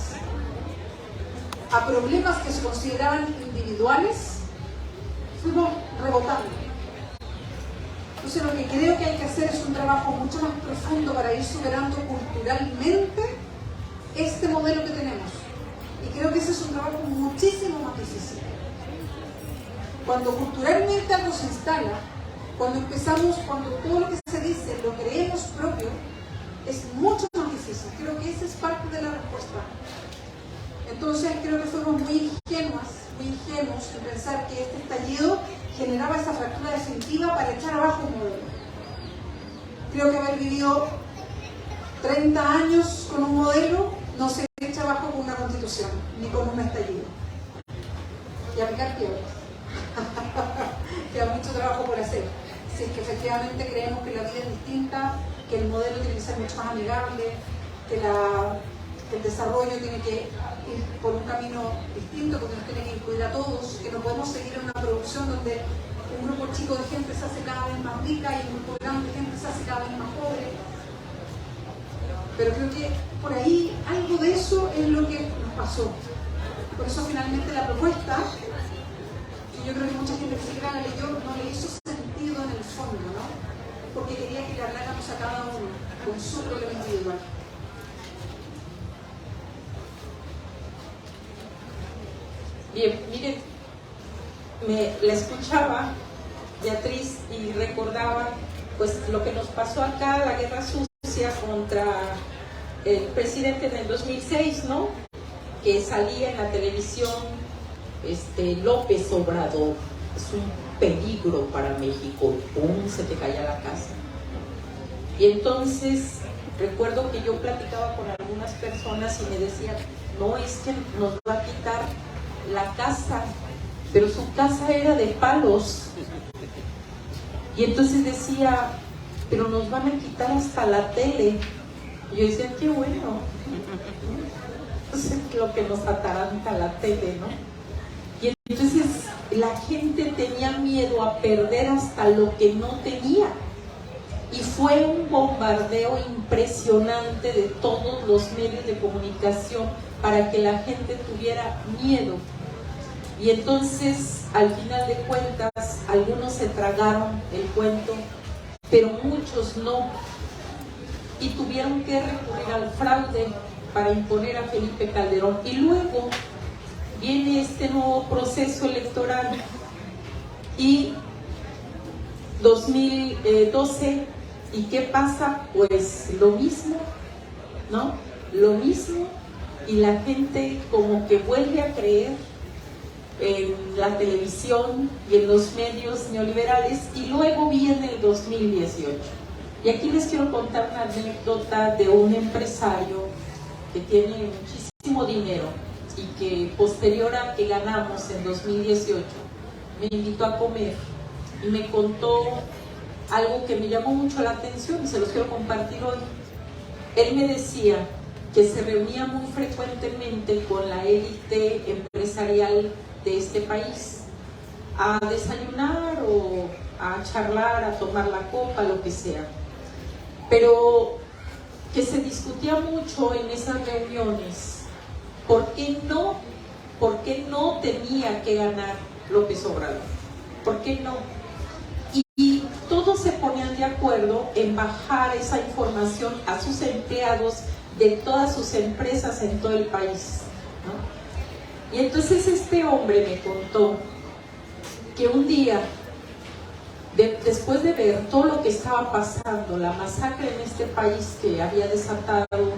a problemas que se consideraban individuales, fuimos rebotando. Entonces lo que creo que hay que hacer es un trabajo mucho más profundo para ir superando culturalmente este modelo que tenemos. Y creo que ese es un trabajo muchísimo más difícil. Cuando culturalmente algo se instala, cuando todo lo que se dice lo creemos propio, es mucho más difícil. Creo que esa es parte de la respuesta. Entonces creo que fuimos muy ingenuos en pensar que este estallido generaba esa fractura definitiva para echar abajo un modelo. Creo que haber vivido 30 años con un modelo no se echa abajo con una constitución, ni con un estallido. Y a picar piedras. Queda mucho trabajo por hacer. Si es que efectivamente creemos que la vida es distinta, que el modelo tiene que ser mucho más amigable, que el desarrollo tiene que ir por un camino distinto, porque nos tiene que incluir a todos, que no podemos seguir en una producción donde un grupo chico de gente se hace cada vez más rica y un grupo grande de gente se hace cada vez más pobre. Pero creo que por ahí algo de eso es lo que nos pasó. Por eso finalmente la propuesta, yo creo que mucha gente que siquiera la leyó, no le hizo sentido en el fondo, ¿no? Porque quería que le habláramos a cada uno con su problema individual. Bien, miren, la escuchaba Beatriz y recordaba pues lo que nos pasó acá, la guerra sucia contra el presidente en el 2006, ¿no? Que salía en la televisión López Obrador, es un peligro para México, ¡pum!, se te caía la casa. Y entonces recuerdo que yo platicaba con algunas personas y me decían, no, es que nos va a quitar la casa, pero su casa era de palos. Y entonces decía, pero nos van a quitar hasta la tele. Y yo decía, qué bueno. Entonces lo que nos ataranta la tele, ¿no? Y entonces la gente tenía miedo a perder hasta lo que no tenía. Y fue un bombardeo impresionante de todos los medios de comunicación para que la gente tuviera miedo. Y entonces, al final de cuentas, algunos se tragaron el cuento, pero muchos no. Y tuvieron que recurrir al fraude para imponer a Felipe Calderón. Y luego viene este nuevo proceso electoral y 2012, ¿y qué pasa? Pues lo mismo, ¿no? Lo mismo, y la gente como que vuelve a creer en la televisión y en los medios neoliberales, y luego viene el 2018. Y aquí les quiero contar una anécdota de un empresario que tiene muchísimo dinero y que posterior a que ganamos en 2018 me invitó a comer y me contó algo que me llamó mucho la atención y se los quiero compartir hoy. Él me decía que se reunía muy frecuentemente con la élite empresarial de este país a desayunar o a charlar, a tomar la copa, lo que sea, pero que se discutía mucho en esas reuniones ¿por qué no tenía que ganar López Obrador? ¿Por qué no? Y todos se ponían de acuerdo en bajar esa información a sus empleados de todas sus empresas en todo el país, ¿no? Y entonces este hombre me contó que un día, después de ver todo lo que estaba pasando, la masacre en este país que había desatado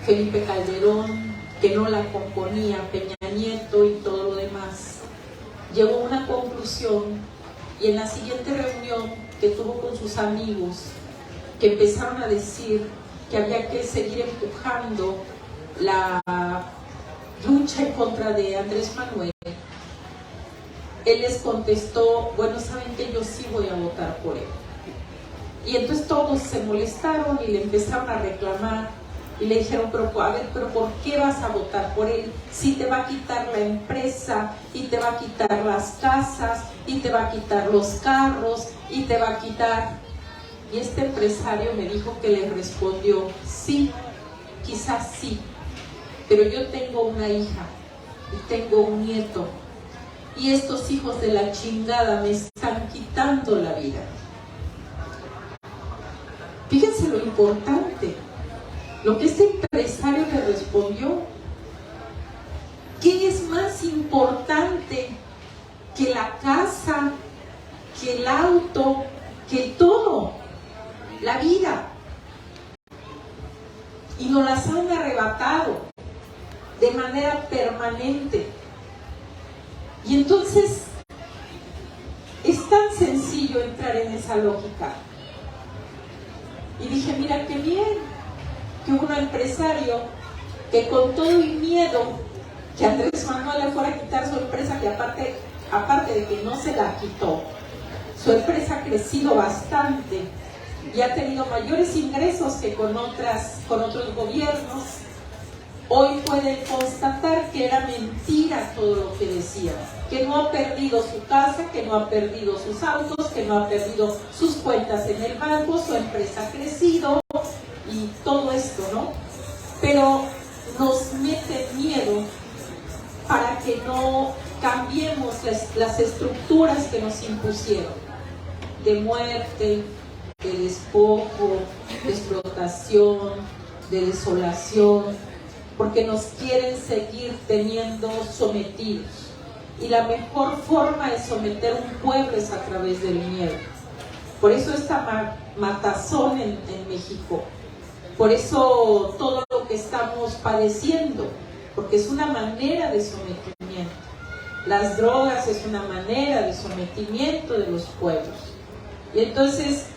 Felipe Calderón, que no la componía Peña Nieto y todo lo demás, llegó a una conclusión, y en la siguiente reunión que tuvo con sus amigos, que empezaron a decir que había que seguir empujando la lucha en contra de Andrés Manuel, él les contestó, bueno, saben que yo sí voy a votar por él. Y entonces todos se molestaron y le empezaron a reclamar y le dijeron, pero a ver, pero ¿por qué vas a votar por él? Si te va a quitar la empresa, y te va a quitar las casas, y te va a quitar los carros, y te va a quitar... Y este empresario me dijo que le respondió, sí, quizás sí, pero yo tengo una hija y tengo un nieto. Y estos hijos de la chingada me están quitando la vida. Fíjense lo importante, lo que este empresario le respondió. ¿Qué es más importante que la casa, que el auto, que todo? La vida. Y nos las han arrebatado de manera permanente. Y entonces es tan sencillo entrar en esa lógica. Y dije, mira qué bien que hubo un empresario que con todo y miedo que Andrés Manuel le fuera a quitar su empresa, que aparte de que no se la quitó, su empresa ha crecido bastante y ha tenido mayores ingresos que con otros gobiernos. Hoy pueden constatar que era mentira todo lo que decía, que no ha perdido su casa, que no ha perdido sus autos, que no ha perdido sus cuentas en el banco, su empresa ha crecido y todo esto, ¿no? Pero nos mete miedo para que no cambiemos las estructuras que nos impusieron, de muerte, de despojo, de explotación, de desolación, porque nos quieren seguir teniendo sometidos. Y la mejor forma de someter a un pueblo es a través del miedo. Por eso esta matazón en México, por eso todo lo que estamos padeciendo, porque es una manera de sometimiento. Las drogas es una manera de sometimiento de los pueblos. Y entonces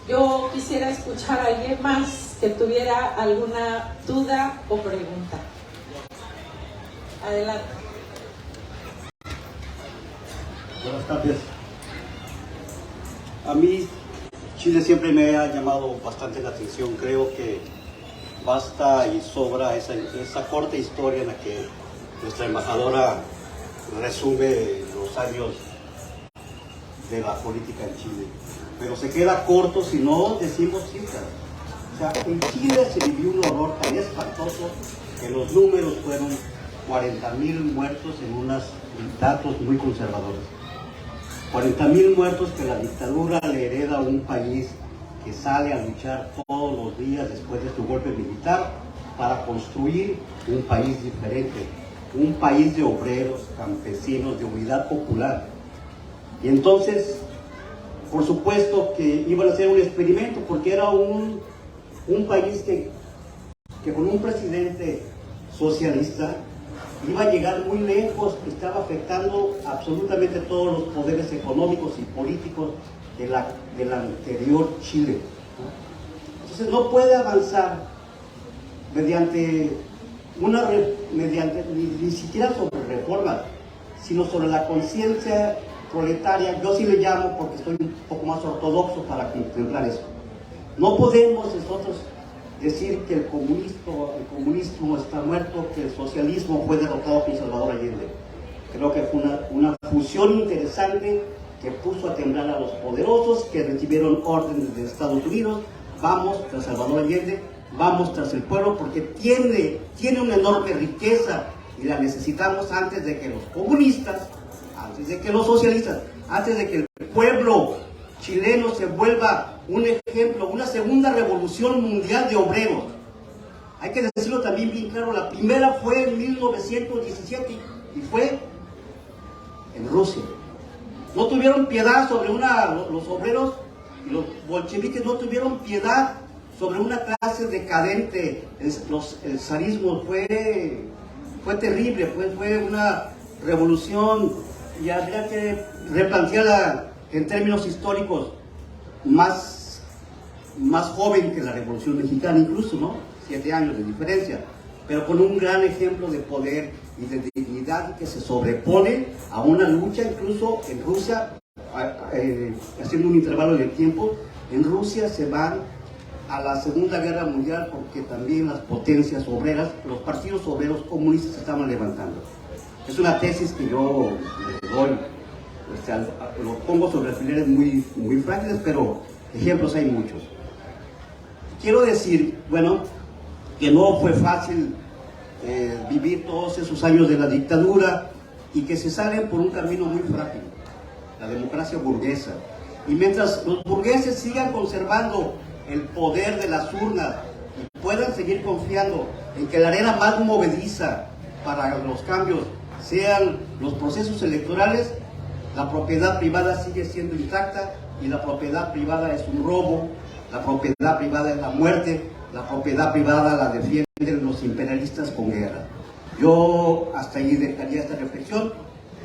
yo quisiera escuchar a alguien más que tuviera alguna duda o pregunta. Adelante. Buenas tardes. A mí Chile siempre me ha llamado bastante la atención. Creo que basta y sobra esa corta historia en la que nuestra embajadora resume los años de la política en Chile. Pero se queda corto si no decimos cifras. O sea, en Chile se vivió un horror tan espantoso que los números fueron 40,000 muertos en unos datos muy conservadores. 40,000 muertos que la dictadura le hereda a un país que sale a luchar todos los días después de su golpe militar para construir un país diferente, un país de obreros, campesinos, de unidad popular. Y entonces, por supuesto que iban a hacer un experimento, porque era un país que con un presidente socialista iba a llegar muy lejos, que estaba afectando absolutamente todos los poderes económicos y políticos del anterior Chile. Entonces no puede avanzar mediante ni siquiera sobre reformas, sino sobre la conciencia proletaria. Yo sí le llamo, porque estoy un poco más ortodoxo para contemplar eso. No podemos nosotros decir que el comunismo está muerto, que el socialismo fue derrotado por Salvador Allende. Creo que fue una fusión interesante que puso a temblar a los poderosos que recibieron órdenes de Estados Unidos. Vamos tras Salvador Allende, vamos tras el pueblo, porque tiene una enorme riqueza y la necesitamos antes de que los comunistas, antes de que los socialistas, antes de que el pueblo chileno se vuelva un ejemplo, una segunda revolución mundial de obreros. Hay que decirlo también bien claro, la primera fue en 1917 y fue en Rusia. No tuvieron piedad sobre los obreros, y los bolcheviques no tuvieron piedad sobre una clase decadente. El zarismo fue terrible, fue una revolución, y habría que replantearla en términos históricos, más joven que la Revolución Mexicana incluso, ¿no? 7 años de diferencia, pero con un gran ejemplo de poder y de dignidad que se sobrepone a una lucha. Incluso en Rusia, haciendo un intervalo de tiempo, en Rusia se van a la Segunda Guerra Mundial porque también las potencias obreras, los partidos obreros comunistas se estaban levantando. Es una tesis que yo le doy, lo pongo sobre alfileres muy, muy frágiles, pero ejemplos hay muchos. Quiero decir, bueno, que no fue fácil vivir todos esos años de la dictadura y que se salen por un camino muy frágil, la democracia burguesa. Y mientras los burgueses sigan conservando el poder de las urnas y puedan seguir confiando en que la arena más movediza para los cambios sean los procesos electorales, la propiedad privada sigue siendo intacta y la propiedad privada es un robo, la propiedad privada es la muerte, la propiedad privada la defienden los imperialistas con guerra. Yo hasta ahí dejaría esta reflexión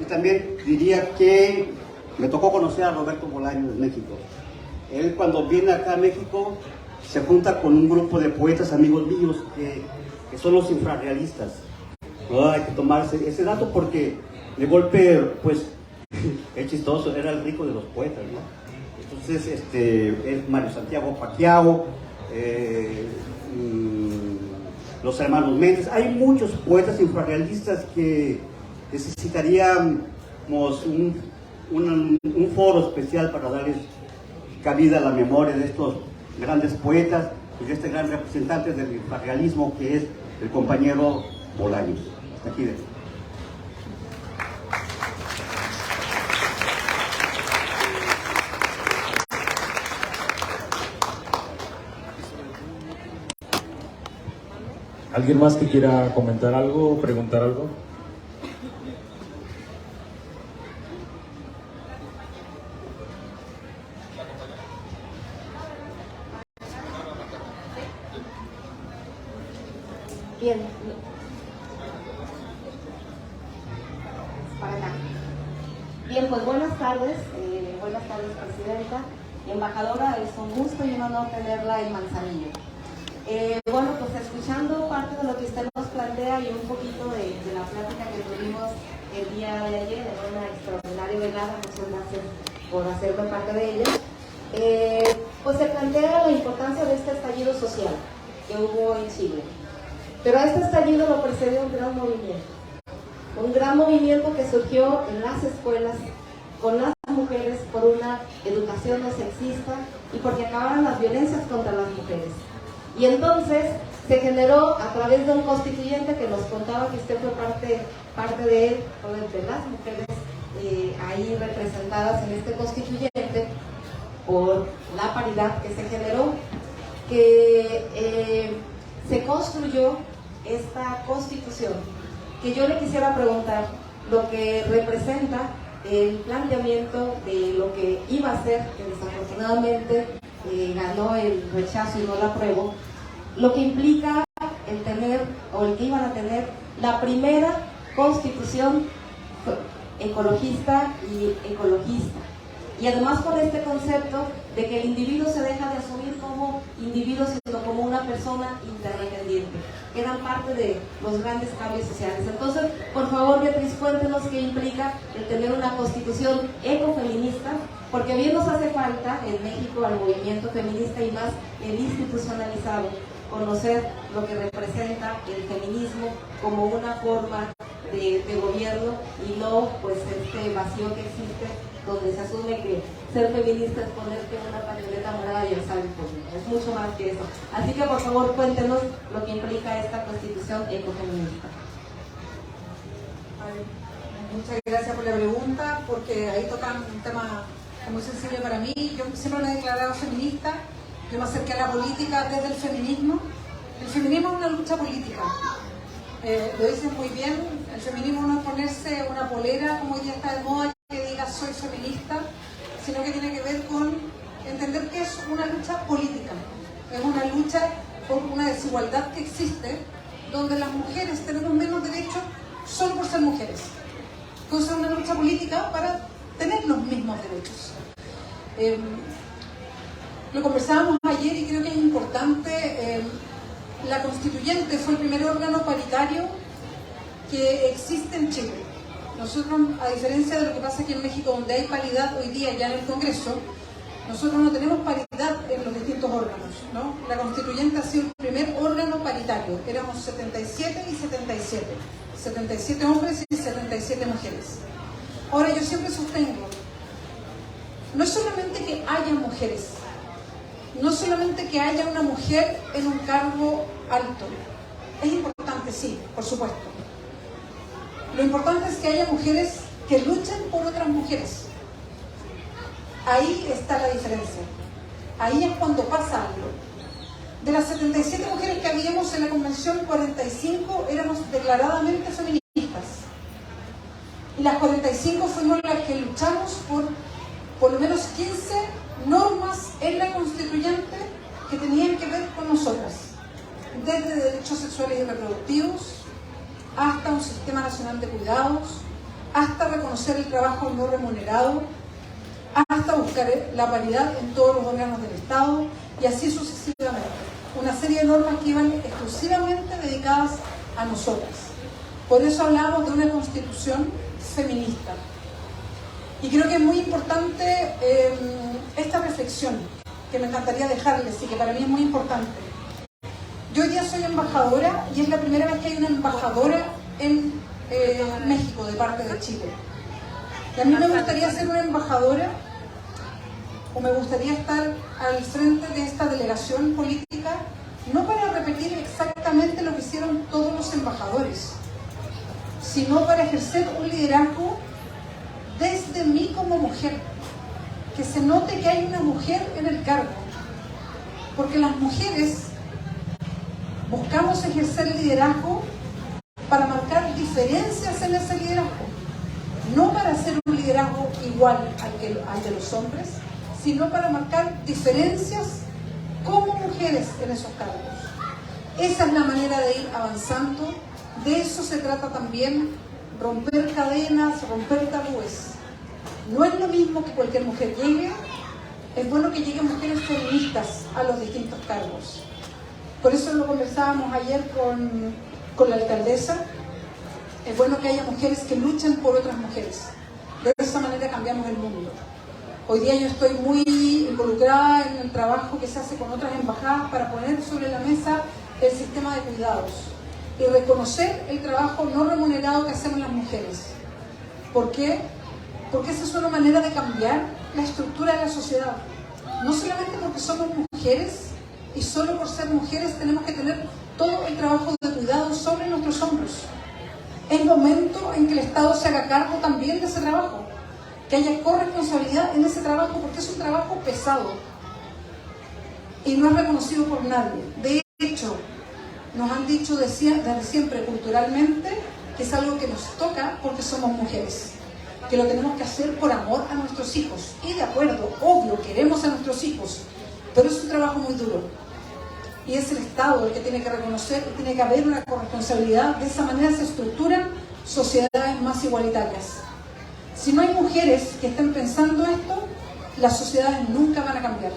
y también diría que me tocó conocer a Roberto Bolaños en México. Él cuando viene acá a México se junta con un grupo de poetas amigos míos que son los infrarrealistas. No, hay que tomarse ese dato porque de golpe, pues, es chistoso, era el rico de los poetas, ¿no? Entonces, es Mario Santiago Pacquiao, los hermanos Méndez. Hay muchos poetas infrarrealistas que necesitaríamos un foro especial para darles cabida a la memoria de estos grandes poetas y de este gran representante del infrarrealismo que es el compañero Bolaños. Hasta aquí. ¿Alguien más que quiera comentar algo o preguntar algo? Bien. Para acá. Bien, pues buenas tardes, Presidenta y Embajadora. Es un gusto y un honor tenerla en Manzanillo. Bueno, pues escuchando parte de lo que usted nos plantea y un poquito de la plática que tuvimos el día de ayer, de una extraordinaria velada, muchas gracias por hacerme parte de ella, pues se plantea la importancia de este estallido social que hubo en Chile. Pero a este estallido lo precedió un gran movimiento que surgió en las escuelas, con las mujeres, por una educación no sexista y porque acabaran las violencias contra las mujeres. Y entonces se generó a través de un constituyente que nos contaba que usted fue parte de él, de las mujeres ahí representadas en este constituyente, por la paridad que se generó, que se construyó esta constitución, que yo le quisiera preguntar lo que representa el planteamiento de lo que iba a ser, que desafortunadamente ganó el rechazo y no la apruebo, lo que implica el tener, o el que iban a tener, la primera constitución ecologista y ecologista. Y además con este concepto de que el individuo se deja de asumir como individuo, sino como una persona interdependiente, que eran parte de los grandes cambios sociales. Entonces, por favor, Beatriz, cuéntenos qué implica el tener una constitución ecofeminista, porque bien nos hace falta en México al movimiento feminista y más el institucionalizado, conocer lo que representa el feminismo como una forma de gobierno y no pues este vacío que existe donde se asume que ser feminista es ponerte una pañoleta morada y alzar el puño. Es mucho más que eso. Así que por favor cuéntenos lo que implica esta constitución ecofeminista. Muchas gracias por la pregunta, porque ahí tocan un tema muy sensible para mí. Yo siempre me he declarado feminista, yo me acerqué a la política desde el feminismo. El feminismo es una lucha política. Lo dicen muy bien, el feminismo no es ponerse una polera como hoy día está de moda que diga soy feminista, sino que tiene que ver con entender que es una lucha política, es una lucha por una desigualdad que existe, donde las mujeres tenemos menos derechos solo por ser mujeres. Entonces es una lucha política para tener los mismos derechos. Lo conversábamos ayer y creo que es importante. La constituyente fue el primer órgano paritario que existe en Chile. Nosotros, a diferencia de lo que pasa aquí en México, donde hay paridad hoy día ya en el Congreso, nosotros no tenemos paridad en los distintos órganos, ¿no? La constituyente ha sido el primer órgano paritario. Éramos 77 y 77. 77 hombres y 77 mujeres. Ahora, yo siempre sostengo, no es solamente que haya mujeres, no solamente que haya una mujer en un cargo alto, es importante, importante, sí, por supuesto. Lo importante es que haya mujeres que luchen por otras mujeres. Ahí está la diferencia. Ahí es cuando pasa algo. De las 77 mujeres que habíamos en la convención, 45 éramos declaradamente feministas. Y las 45 fuimos las que luchamos por lo menos 15 normas en la constituyente que tenían que ver con nosotras. Desde derechos sexuales y reproductivos, hasta un sistema nacional de cuidados, hasta reconocer el trabajo no remunerado, hasta buscar la paridad en todos los órganos del Estado, y así sucesivamente. Una serie de normas que iban exclusivamente dedicadas a nosotras. Por eso hablamos de una constitución feminista. Y creo que es muy importante esta reflexión que me encantaría dejarles y que para mí es muy importante. Yo hoy día soy embajadora y es la primera vez que hay una embajadora en México de parte de Chile. Y a mí me gustaría ser una embajadora, o me gustaría estar al frente de esta delegación política, no para repetir exactamente lo que hicieron todos los embajadores, sino para ejercer un liderazgo desde mí como mujer, que se note que hay una mujer en el cargo, porque las mujeres buscamos ejercer liderazgo para marcar diferencias en ese liderazgo, no para hacer un liderazgo igual al de los hombres, sino para marcar diferencias como mujeres en esos cargos. Esa es la manera de ir avanzando. De eso se trata también, romper cadenas, romper tabúes. No es lo mismo que cualquier mujer llegue, es bueno que lleguen mujeres feministas a los distintos cargos. Por eso lo conversábamos ayer con la alcaldesa, es bueno que haya mujeres que luchen por otras mujeres. De esa manera cambiamos el mundo. Hoy día yo estoy muy involucrada en el trabajo que se hace con otras embajadas para poner sobre la mesa el sistema de cuidados y reconocer el trabajo no remunerado que hacemos las mujeres. ¿Por qué? Porque esa es una manera de cambiar la estructura de la sociedad. No solamente porque somos mujeres y solo por ser mujeres tenemos que tener todo el trabajo de cuidado sobre nuestros hombros. Es momento en que el Estado se haga cargo también de ese trabajo, que haya corresponsabilidad en ese trabajo, porque es un trabajo pesado y no es reconocido por nadie. De hecho, nos han dicho desde siempre culturalmente que es algo que nos toca porque somos mujeres, que lo tenemos que hacer por amor a nuestros hijos. Y de acuerdo, obvio, queremos a nuestros hijos, pero es un trabajo muy duro. Y es el Estado el que tiene que reconocer que tiene que haber una corresponsabilidad. De esa manera se estructuran sociedades más igualitarias. Si no hay mujeres que estén pensando esto, las sociedades nunca van a cambiar.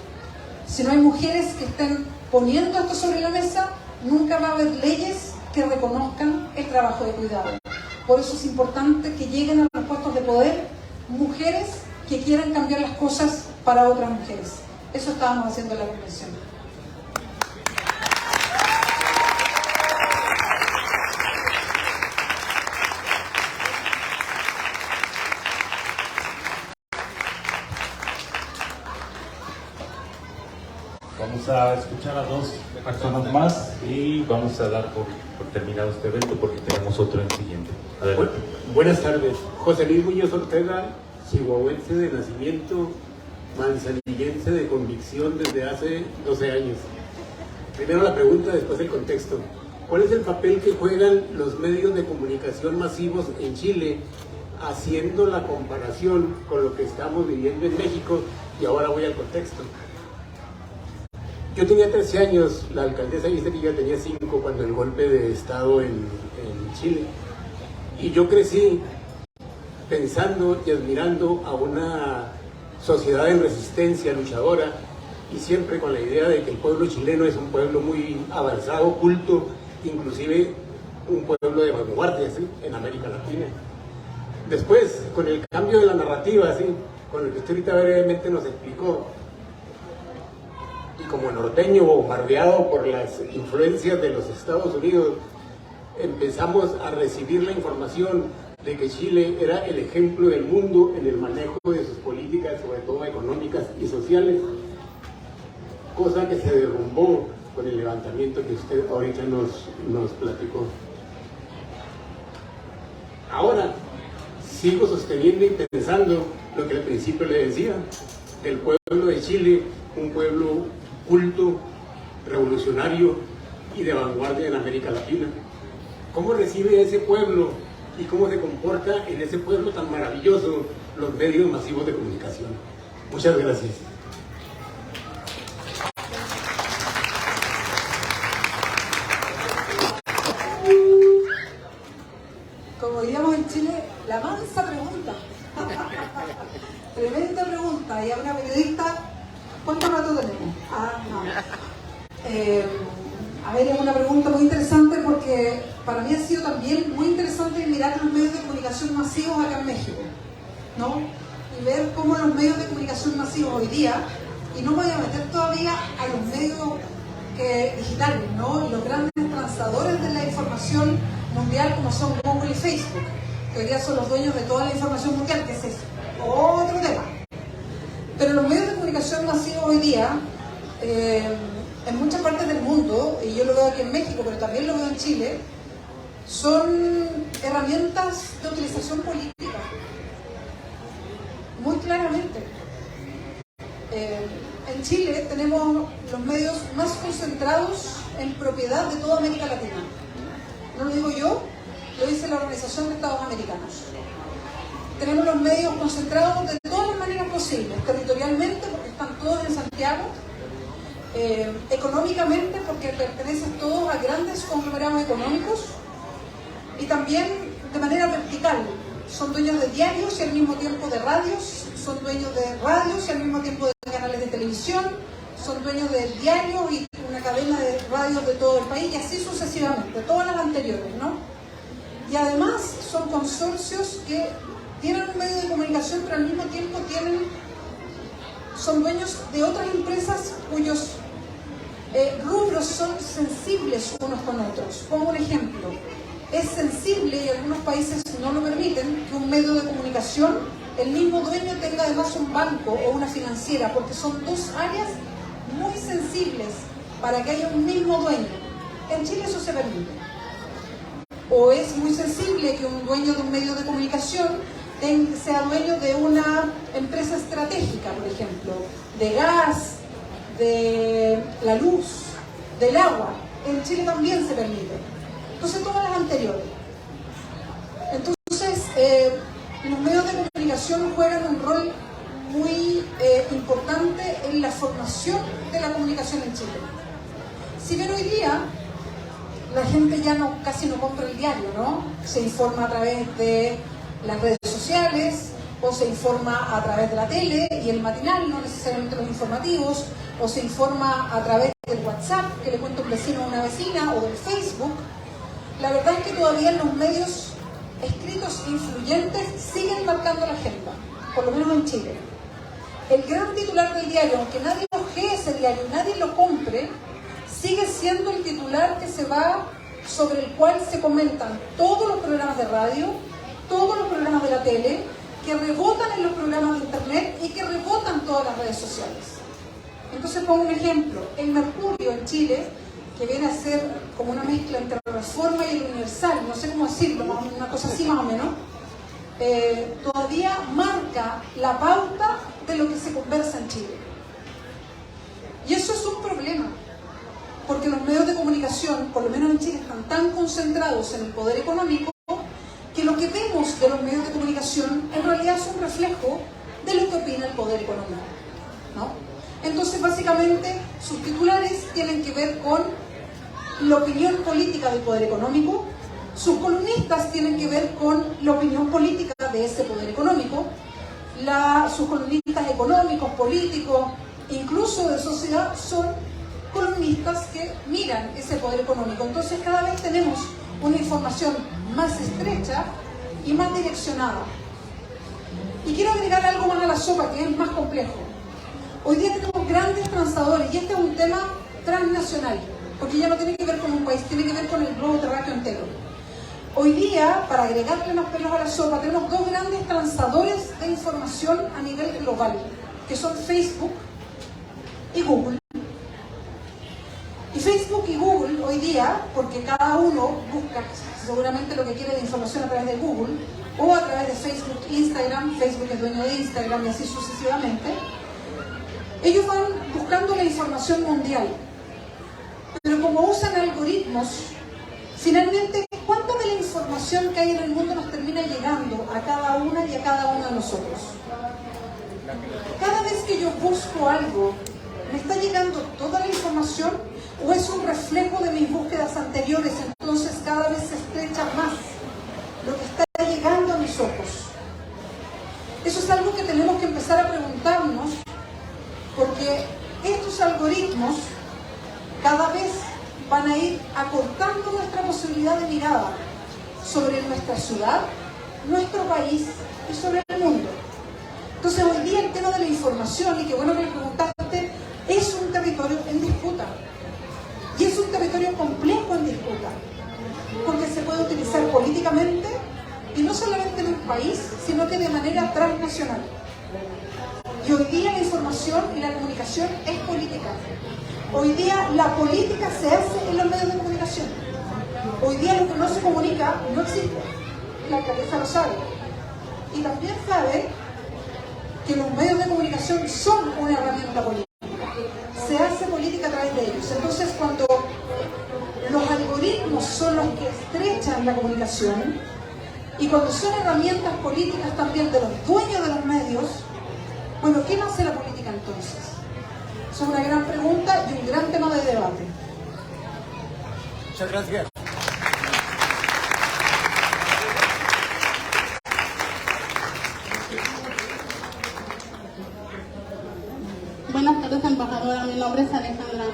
Si no hay mujeres que estén poniendo esto sobre la mesa, nunca va a haber leyes que reconozcan el trabajo de cuidado. Por eso es importante que lleguen a los puestos de poder mujeres que quieran cambiar las cosas para otras mujeres. Eso estábamos haciendo en la convención. Vamos a escuchar a dos personas más y vamos a dar por terminado este evento porque tenemos otro en el siguiente. Adelante. Buenas tardes. José Luis Muñoz Ortega, chihuahuense de nacimiento, manzanillense de convicción desde hace 12 años. Primero la pregunta, después el contexto. ¿Cuál es el papel que juegan los medios de comunicación masivos en Chile, haciendo la comparación con lo que estamos viviendo en México? Y ahora voy al contexto. Yo tenía 13 años, la alcaldesa dice que yo tenía 5 cuando el golpe de Estado en Chile. Y yo crecí pensando y admirando a una sociedad en resistencia, luchadora, y siempre con la idea de que el pueblo chileno es un pueblo muy avanzado, culto, inclusive un pueblo de vanguardia, ¿sí?, en América Latina. Después, con el cambio de la narrativa, ¿sí?, con el que usted ahorita brevemente nos explicó, y como norteño bombardeado por las influencias de los Estados Unidos, empezamos a recibir la información de que Chile era el ejemplo del mundo en el manejo de sus políticas, sobre todo económicas y sociales, cosa que se derrumbó con el levantamiento que usted ahorita nos platicó. Ahora, sigo sosteniendo y pensando lo que al principio le decía, el pueblo de Chile, un pueblo culto, revolucionario y de vanguardia en América Latina. ¿Cómo recibe ese pueblo y cómo se comporta en ese pueblo tan maravilloso los medios masivos de comunicación? Muchas gracias. Como diríamos en Chile, la mansa pregunta. Tremenda pregunta. Y a una periodista, ¿cuánto rato tenemos? A ver, es una pregunta muy interesante porque para mí ha sido también muy interesante mirar los medios de comunicación masivos acá en México, ¿no? Y ver cómo los medios de comunicación masivos hoy día, y no me voy a meter todavía a los medios digitales, ¿no? Y los grandes transadores de la información mundial como son Google y Facebook, que hoy día son los dueños de toda la información mundial, que ese es otro tema. Pero los medios de comunicación masivos hoy día, en muchas partes del mundo, y yo lo veo aquí en México, pero también lo veo en Chile, son herramientas de utilización política, muy claramente. En Chile tenemos los medios más concentrados en propiedad de toda América Latina. No lo digo yo, lo dice la Organización de Estados Americanos. Tenemos los medios concentrados de todas las maneras posibles, territorialmente, porque están todos en Santiago, económicamente, porque pertenecen todos a grandes conglomerados económicos, y también de manera vertical. Son dueños de diarios y al mismo tiempo de radios, son dueños de radios y al mismo tiempo de canales de televisión, son dueños de diarios y una cadena de radios de todo el país, y así sucesivamente, todas las anteriores, ¿no? Y además son consorcios que tienen un medio de comunicación, pero al mismo tiempo son dueños de otras empresas cuyos rubros son sensibles unos con otros. Pongo un ejemplo. Es sensible, y algunos países no lo permiten, que un medio de comunicación, el mismo dueño tenga además un banco o una financiera, porque son dos áreas muy sensibles para que haya un mismo dueño. En Chile eso se permite. O es muy sensible que un dueño de un medio de comunicación sea dueño de una empresa estratégica, por ejemplo, de gas, de la luz, del agua. En Chile también se permite. Entonces, todas las anteriores. Entonces, los medios de comunicación juegan un rol muy importante en la formación de la comunicación en Chile. Si bien hoy día la gente ya casi no compra el diario, ¿no? Se informa a través de las redes sociales, o se informa a través de la tele y el matinal, no necesariamente los informativos, o se informa a través del WhatsApp, que le cuenta un vecino a una vecina, o del Facebook. La verdad es que todavía los medios escritos influyentes siguen marcando la agenda, por lo menos en Chile. El gran titular del diario, aunque nadie ojee ese diario, nadie lo compre, sigue siendo el titular que se va, sobre el cual se comentan todos los programas de radio, todos los programas de la tele, que rebotan en los programas de internet y que rebotan todas las redes sociales. Entonces pongo un ejemplo. El Mercurio en Chile, que viene a ser como una mezcla entre Reforma y el Universal, no sé cómo decirlo, una cosa así más o menos, todavía marca la pauta de lo que se conversa en Chile. Y eso es un problema, porque los medios de comunicación, por lo menos en Chile, están tan concentrados en el poder económico que lo que vemos de los medios de comunicación en realidad es un reflejo de lo que opina el poder económico, ¿no? Entonces, básicamente, sus titulares tienen que ver con la opinión política del poder económico, sus columnistas tienen que ver con la opinión política de ese poder económico, sus columnistas económicos, políticos, incluso de sociedad, son columnistas que miran ese poder económico. Entonces, cada vez tenemos una información más estrecha y más direccionada. Y quiero agregar algo más a la sopa, que es más complejo. Hoy día tenemos grandes transadores, y este es un tema transnacional, porque ya no tiene que ver con un país, tiene que ver con el globo terráqueo entero. Hoy día, para agregarle más pelos a la sopa, tenemos dos grandes transadores de información a nivel global, que son Facebook y Google. Y Facebook y Google hoy día, porque cada uno busca seguramente lo que quiere de información a través de Google o a través de Facebook, Instagram, Facebook es dueño de Instagram y así sucesivamente, ellos van buscando la información mundial. Pero como usan algoritmos, finalmente, ¿cuánta de la información que hay en el mundo nos termina llegando a cada una y a cada uno de nosotros? Cada vez que yo busco algo, ¿me está llegando toda la información o es un reflejo de mis búsquedas anteriores? Entonces cada vez se estrecha más lo que está llegando a mis ojos. Eso es algo que tenemos que empezar a preguntarnos, porque estos algoritmos cada vez van a ir acortando nuestra posibilidad de mirada sobre nuestra ciudad, nuestro país y sobre el mundo. Entonces hoy día el tema de la información, y qué bueno que le preguntaste, es un territorio en disputa. Y es un territorio complejo en disputa, porque se puede utilizar políticamente, y no solamente en un país, sino que de manera transnacional. Y hoy día la información y la comunicación es política. Hoy día la política se hace en los medios de comunicación. Hoy día lo que no se comunica no existe. La alcaldesa lo sabe. Y también sabe que los medios de comunicación son una herramienta política. Se hace política a través de ellos. Entonces, cuando los algoritmos son los que estrechan la comunicación y cuando son herramientas políticas también de los dueños de los medios, bueno, ¿quién hace la política entonces? Es una gran pregunta y un gran tema de debate. Muchas gracias. Buenas tardes, embajadora. Mi nombre es Alejandra.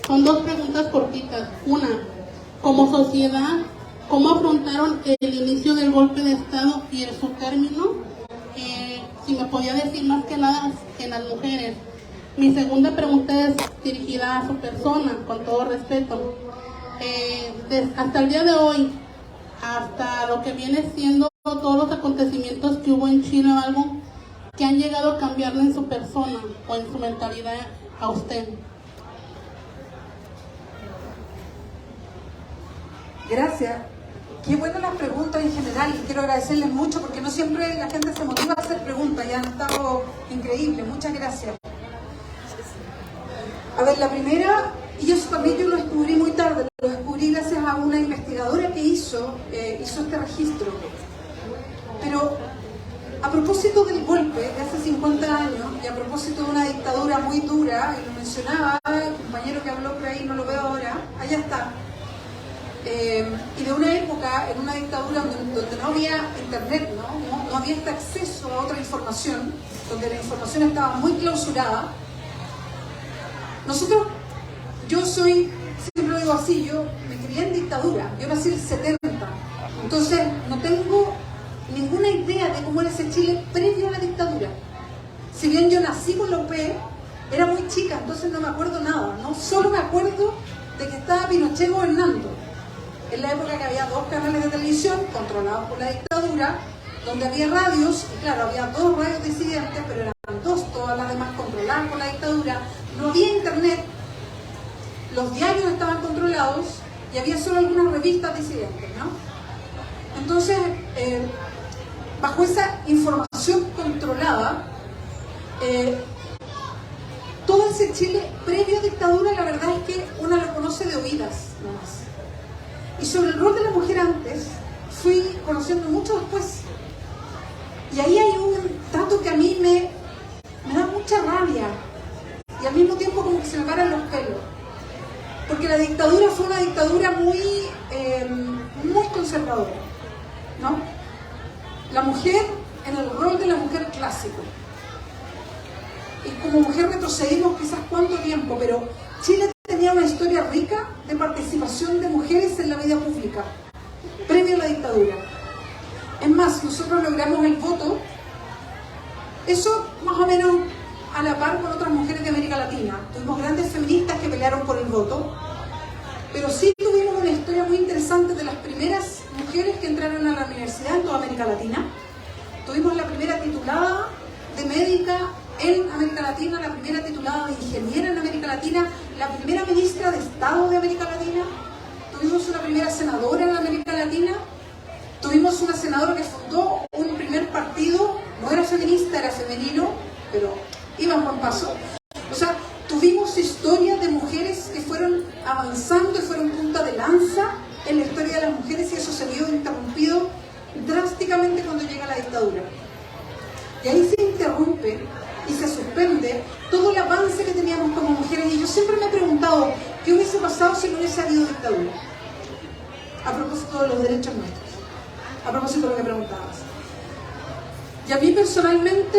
Son dos preguntas cortitas. Una, como sociedad, ¿cómo afrontaron el inicio del golpe de Estado y su término? Si me podía decir más que nada en las mujeres. Mi segunda pregunta es dirigida a su persona, con todo respeto. Hasta el día de hoy, hasta lo que viene siendo todos los acontecimientos que hubo en Chile o algo, que han llegado a cambiarle en su persona o en su mentalidad a usted. Gracias. Qué buenas las preguntas en general y quiero agradecerles mucho porque no siempre la gente se motiva a hacer preguntas y han estado increíbles. Muchas gracias. A ver, la primera, y eso también yo lo descubrí muy tarde, lo descubrí gracias a una investigadora que hizo este registro. Pero a propósito del golpe de hace 50 años y a propósito de una dictadura muy dura, y lo mencionaba el compañero que habló por ahí, no lo veo ahora, allá está, y de una época, en una dictadura donde no había internet, no había este acceso a otra información, donde la información estaba muy clausurada. Nosotros, yo soy, siempre lo digo así, yo me crié en dictadura, yo nací en el 70, entonces no tengo ninguna idea de cómo era ese Chile previo a la dictadura. Si bien yo nací con la UP, era muy chica, entonces no me acuerdo nada, ¿no? Solo me acuerdo de que estaba Pinochet gobernando, en la época que había 2 canales de televisión controlados por la dictadura, donde había radios, y claro, había 2 radios disidentes, pero eran 2, todas las demás controladas por la dictadura, no había internet, los diarios estaban controlados y había solo algunas revistas disidentes, ¿no? Entonces, bajo esa información controlada, todo ese Chile previo a dictadura, la verdad es que uno lo conoce de oídas nomás. Y sobre el rol de la mujer antes, fui conociendo mucho después. Y ahí hay un dato que a mí me da mucha rabia y al mismo tiempo como que se me paran los pelos. Porque la dictadura fue una dictadura muy conservadora, ¿no? La mujer en el rol de la mujer clásico. Y como mujer retrocedimos quizás cuánto tiempo, pero Chile tenía una historia rica de participación de mujeres en la vida pública, previo a la dictadura. Es más, nosotros logramos el voto, eso más o menos a la par con otras mujeres de América Latina. Tuvimos grandes feministas que pelearon por el voto, pero sí tuvimos una historia muy interesante de las primeras mujeres que entraron a la universidad en toda América Latina. Tuvimos la primera titulada de médica en América Latina, la primera titulada de ingeniera en América Latina, la primera ministra de Estado de América Latina, tuvimos una primera senadora en América Latina, tuvimos una senadora que fundó un primer partido, no era feminista, era femenino, pero iba a buen paso. O sea, tuvimos historias de mujeres que fueron avanzando y fueron punta de lanza en la historia de las mujeres, y eso se vio interrumpido drásticamente cuando llega la dictadura. Y ahí se interrumpe y se suspende todo el avance que teníamos como mujeres. Y yo siempre me he preguntado, ¿qué hubiese pasado si no hubiese habido dictadura? A propósito de los derechos nuestros, a propósito de lo que preguntabas. Y a mí personalmente,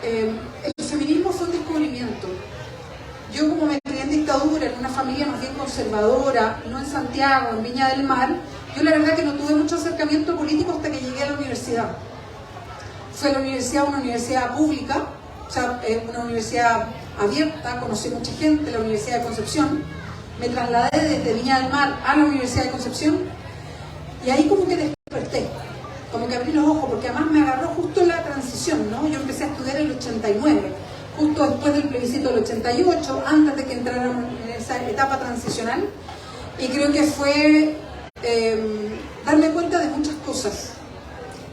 el feminismo fue un descubrimiento. Yo, como me crié en dictadura, en una familia más bien conservadora, no en Santiago, en Viña del Mar, yo la verdad que no tuve mucho acercamiento político hasta que llegué a la universidad. Fue a la universidad, una universidad pública, o sea, una universidad abierta, conocí mucha gente, la Universidad de Concepción. Me trasladé desde Viña del Mar a la Universidad de Concepción y ahí como que desperté, como que abrí los ojos, porque además me agarró justo la transición, ¿no? Yo empecé a estudiar en el 89, justo después del plebiscito del 88, antes de que entráramos en esa etapa transicional, y creo que fue darme cuenta de muchas cosas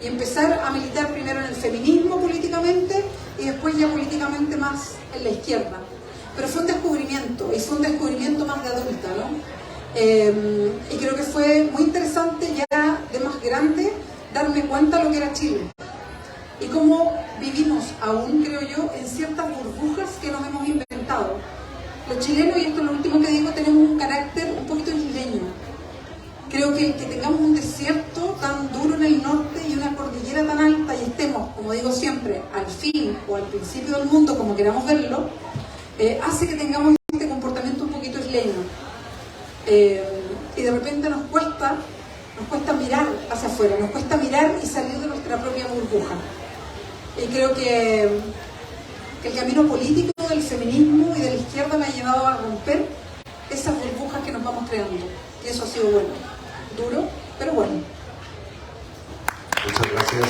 y empezar a militar primero en el feminismo políticamente y después ya políticamente más en la izquierda. Pero fue un descubrimiento, y fue un descubrimiento más de adulta, ¿no? Y creo que fue muy interesante ya de más grande darme cuenta de lo que era Chile y cómo vivimos aún, creo yo, en ciertas burbujas que nos hemos inventado. Los chilenos, y esto es lo último que digo, tenemos un carácter un poquito isleño. Creo que el que tengamos un desierto tan duro en el norte y una cordillera tan alta y estemos, como digo siempre, al fin o al principio del mundo, como queramos verlo, hace que tengamos este comportamiento un poquito isleño. Y de repente nos cuesta mirar hacia afuera, nos cuesta mirar y salir de nuestra propia burbuja. Y creo que el camino político del feminismo y de la izquierda me ha llevado a romper esas burbujas que nos vamos creando. Y eso ha sido bueno. Duro, pero bueno. Muchas gracias.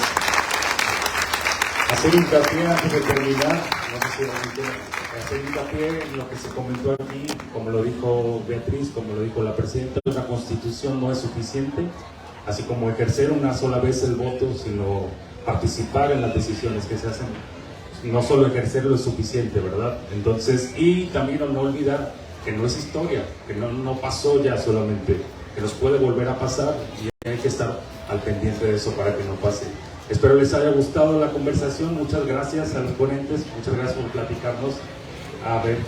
Hacer hincapié antes de terminar, no sé si hacer hincapié en lo que se comentó aquí, como lo dijo Beatriz, como lo dijo la presidenta, una constitución no es suficiente, así como ejercer una sola vez el voto, sino participar en las decisiones que se hacen. No solo ejercerlo es suficiente, ¿verdad? Entonces, y también no olvidar que no es historia, que no pasó ya solamente, que nos puede volver a pasar y hay que estar al pendiente de eso para que no pase. Espero les haya gustado la conversación. Muchas gracias a los ponentes, muchas gracias por platicarnos. A ver,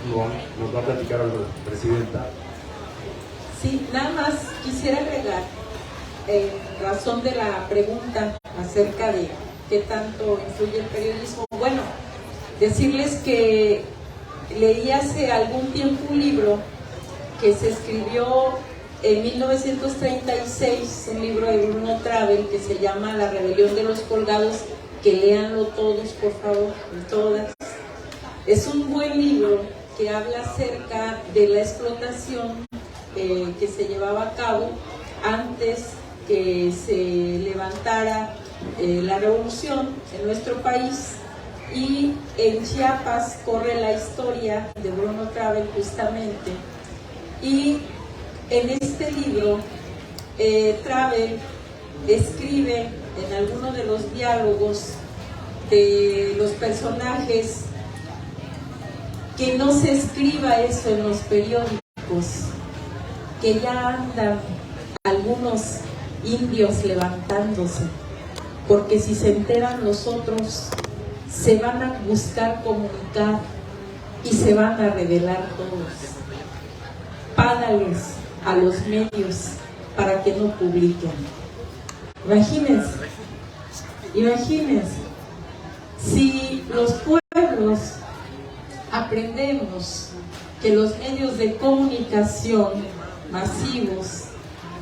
nos va a platicar la presidenta. Sí, nada más quisiera agregar, en razón de la pregunta acerca de qué tanto influye el periodismo. Bueno, decirles que leí hace algún tiempo un libro que se escribió en 1936, un libro de Bruno Travel que se llama La rebelión de los colgados, que léanlo todos, por favor, todas. Es un buen libro que habla acerca de la explotación que se llevaba a cabo antes que se levantara la revolución en nuestro país. Y en Chiapas corre la historia de Bruno Travel justamente. Y en este libro, Travel escribe en alguno de los diálogos de los personajes que no se escriba eso en los periódicos, que ya andan algunos indios levantándose, porque si se enteran los otros, se van a buscar comunicar y se van a rebelar todos. Págales a los medios para que no publiquen. Imagínense, si los pueblos aprendemos que los medios de comunicación masivos,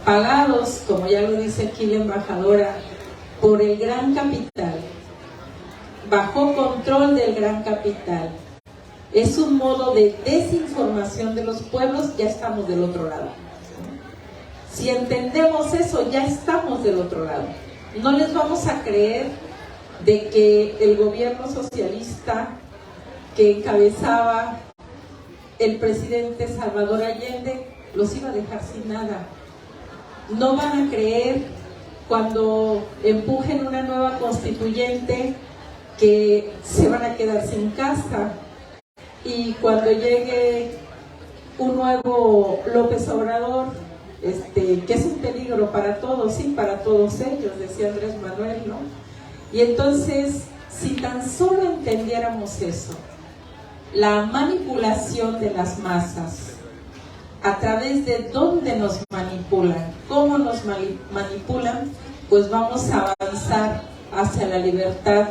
pagados, como ya lo dice aquí la embajadora, por el gran capital, bajo control del gran capital, es un modo de desinformación de los pueblos, ya estamos del otro lado. Si entendemos eso, ya estamos del otro lado. No les vamos a creer de que el gobierno socialista que encabezaba el presidente Salvador Allende los iba a dejar sin nada. No van a creer cuando empujen una nueva constituyente que se van a quedar sin casa, y cuando llegue un nuevo López Obrador, que es un peligro para todos, sí, para todos ellos, decía Andrés Manuel, ¿no? Y entonces, si tan solo entendiéramos eso, la manipulación de las masas, a través de dónde nos manipulan, cómo nos manipulan, pues vamos a avanzar hacia la libertad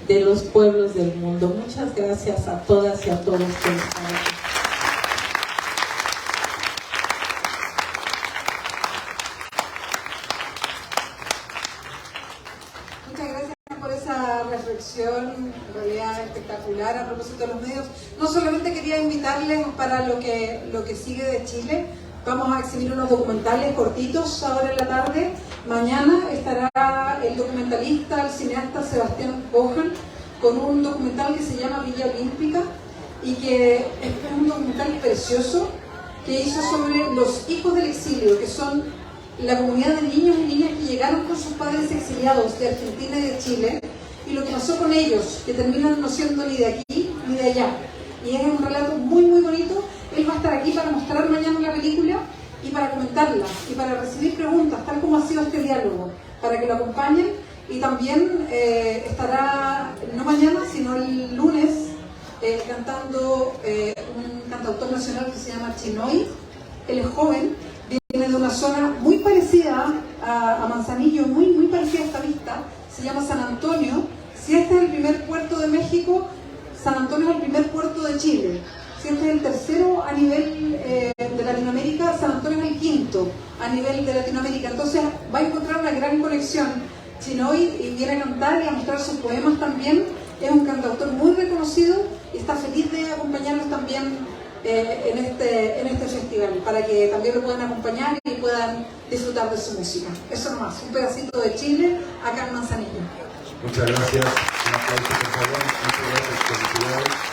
de los pueblos del mundo. Muchas gracias a todas y a todos por estar aquí. Muchas gracias por esa reflexión, en realidad espectacular a propósito de los medios. No solamente quería invitarles para lo que sigue de Chile. Vamos a exhibir unos documentales cortitos ahora en la tarde. Mañana estará el documentalista, el cineasta Sebastián Bojan, con un documental que se llama Villa Olímpica, y que es un documental precioso que hizo sobre los hijos del exilio, que son la comunidad de niños y niñas que llegaron con sus padres exiliados de Argentina y de Chile, y lo que pasó con ellos, que terminan no siendo ni de aquí ni de allá. Y es un relato muy muy bonito. Él va a estar aquí para mostrar mañana la película y para comentarla y para recibir preguntas, tal como ha sido este diálogo, para que lo acompañen. Y también estará, no mañana, sino el lunes, cantando un cantautor nacional que se llama Chinoy. Él es joven, viene de una zona muy parecida a Manzanillo, muy parecida a esta vista, se llama San Antonio. Si este es el primer puerto de México, San Antonio es el primer puerto de Chile. Si este es el tercero a nivel de Latinoamérica, San Antonio es el quinto a nivel de Latinoamérica. Entonces va a encontrar una gran conexión Chinoy, y viene a cantar y a mostrar sus poemas también. Es un cantautor muy reconocido y está feliz de acompañarnos también en este festival, para que también lo puedan acompañar y puedan disfrutar de su música. Eso nomás, un pedacito de Chile acá en Manzanillo. Muchas gracias. Un aplauso, por favor. Muchas gracias. Felicidades.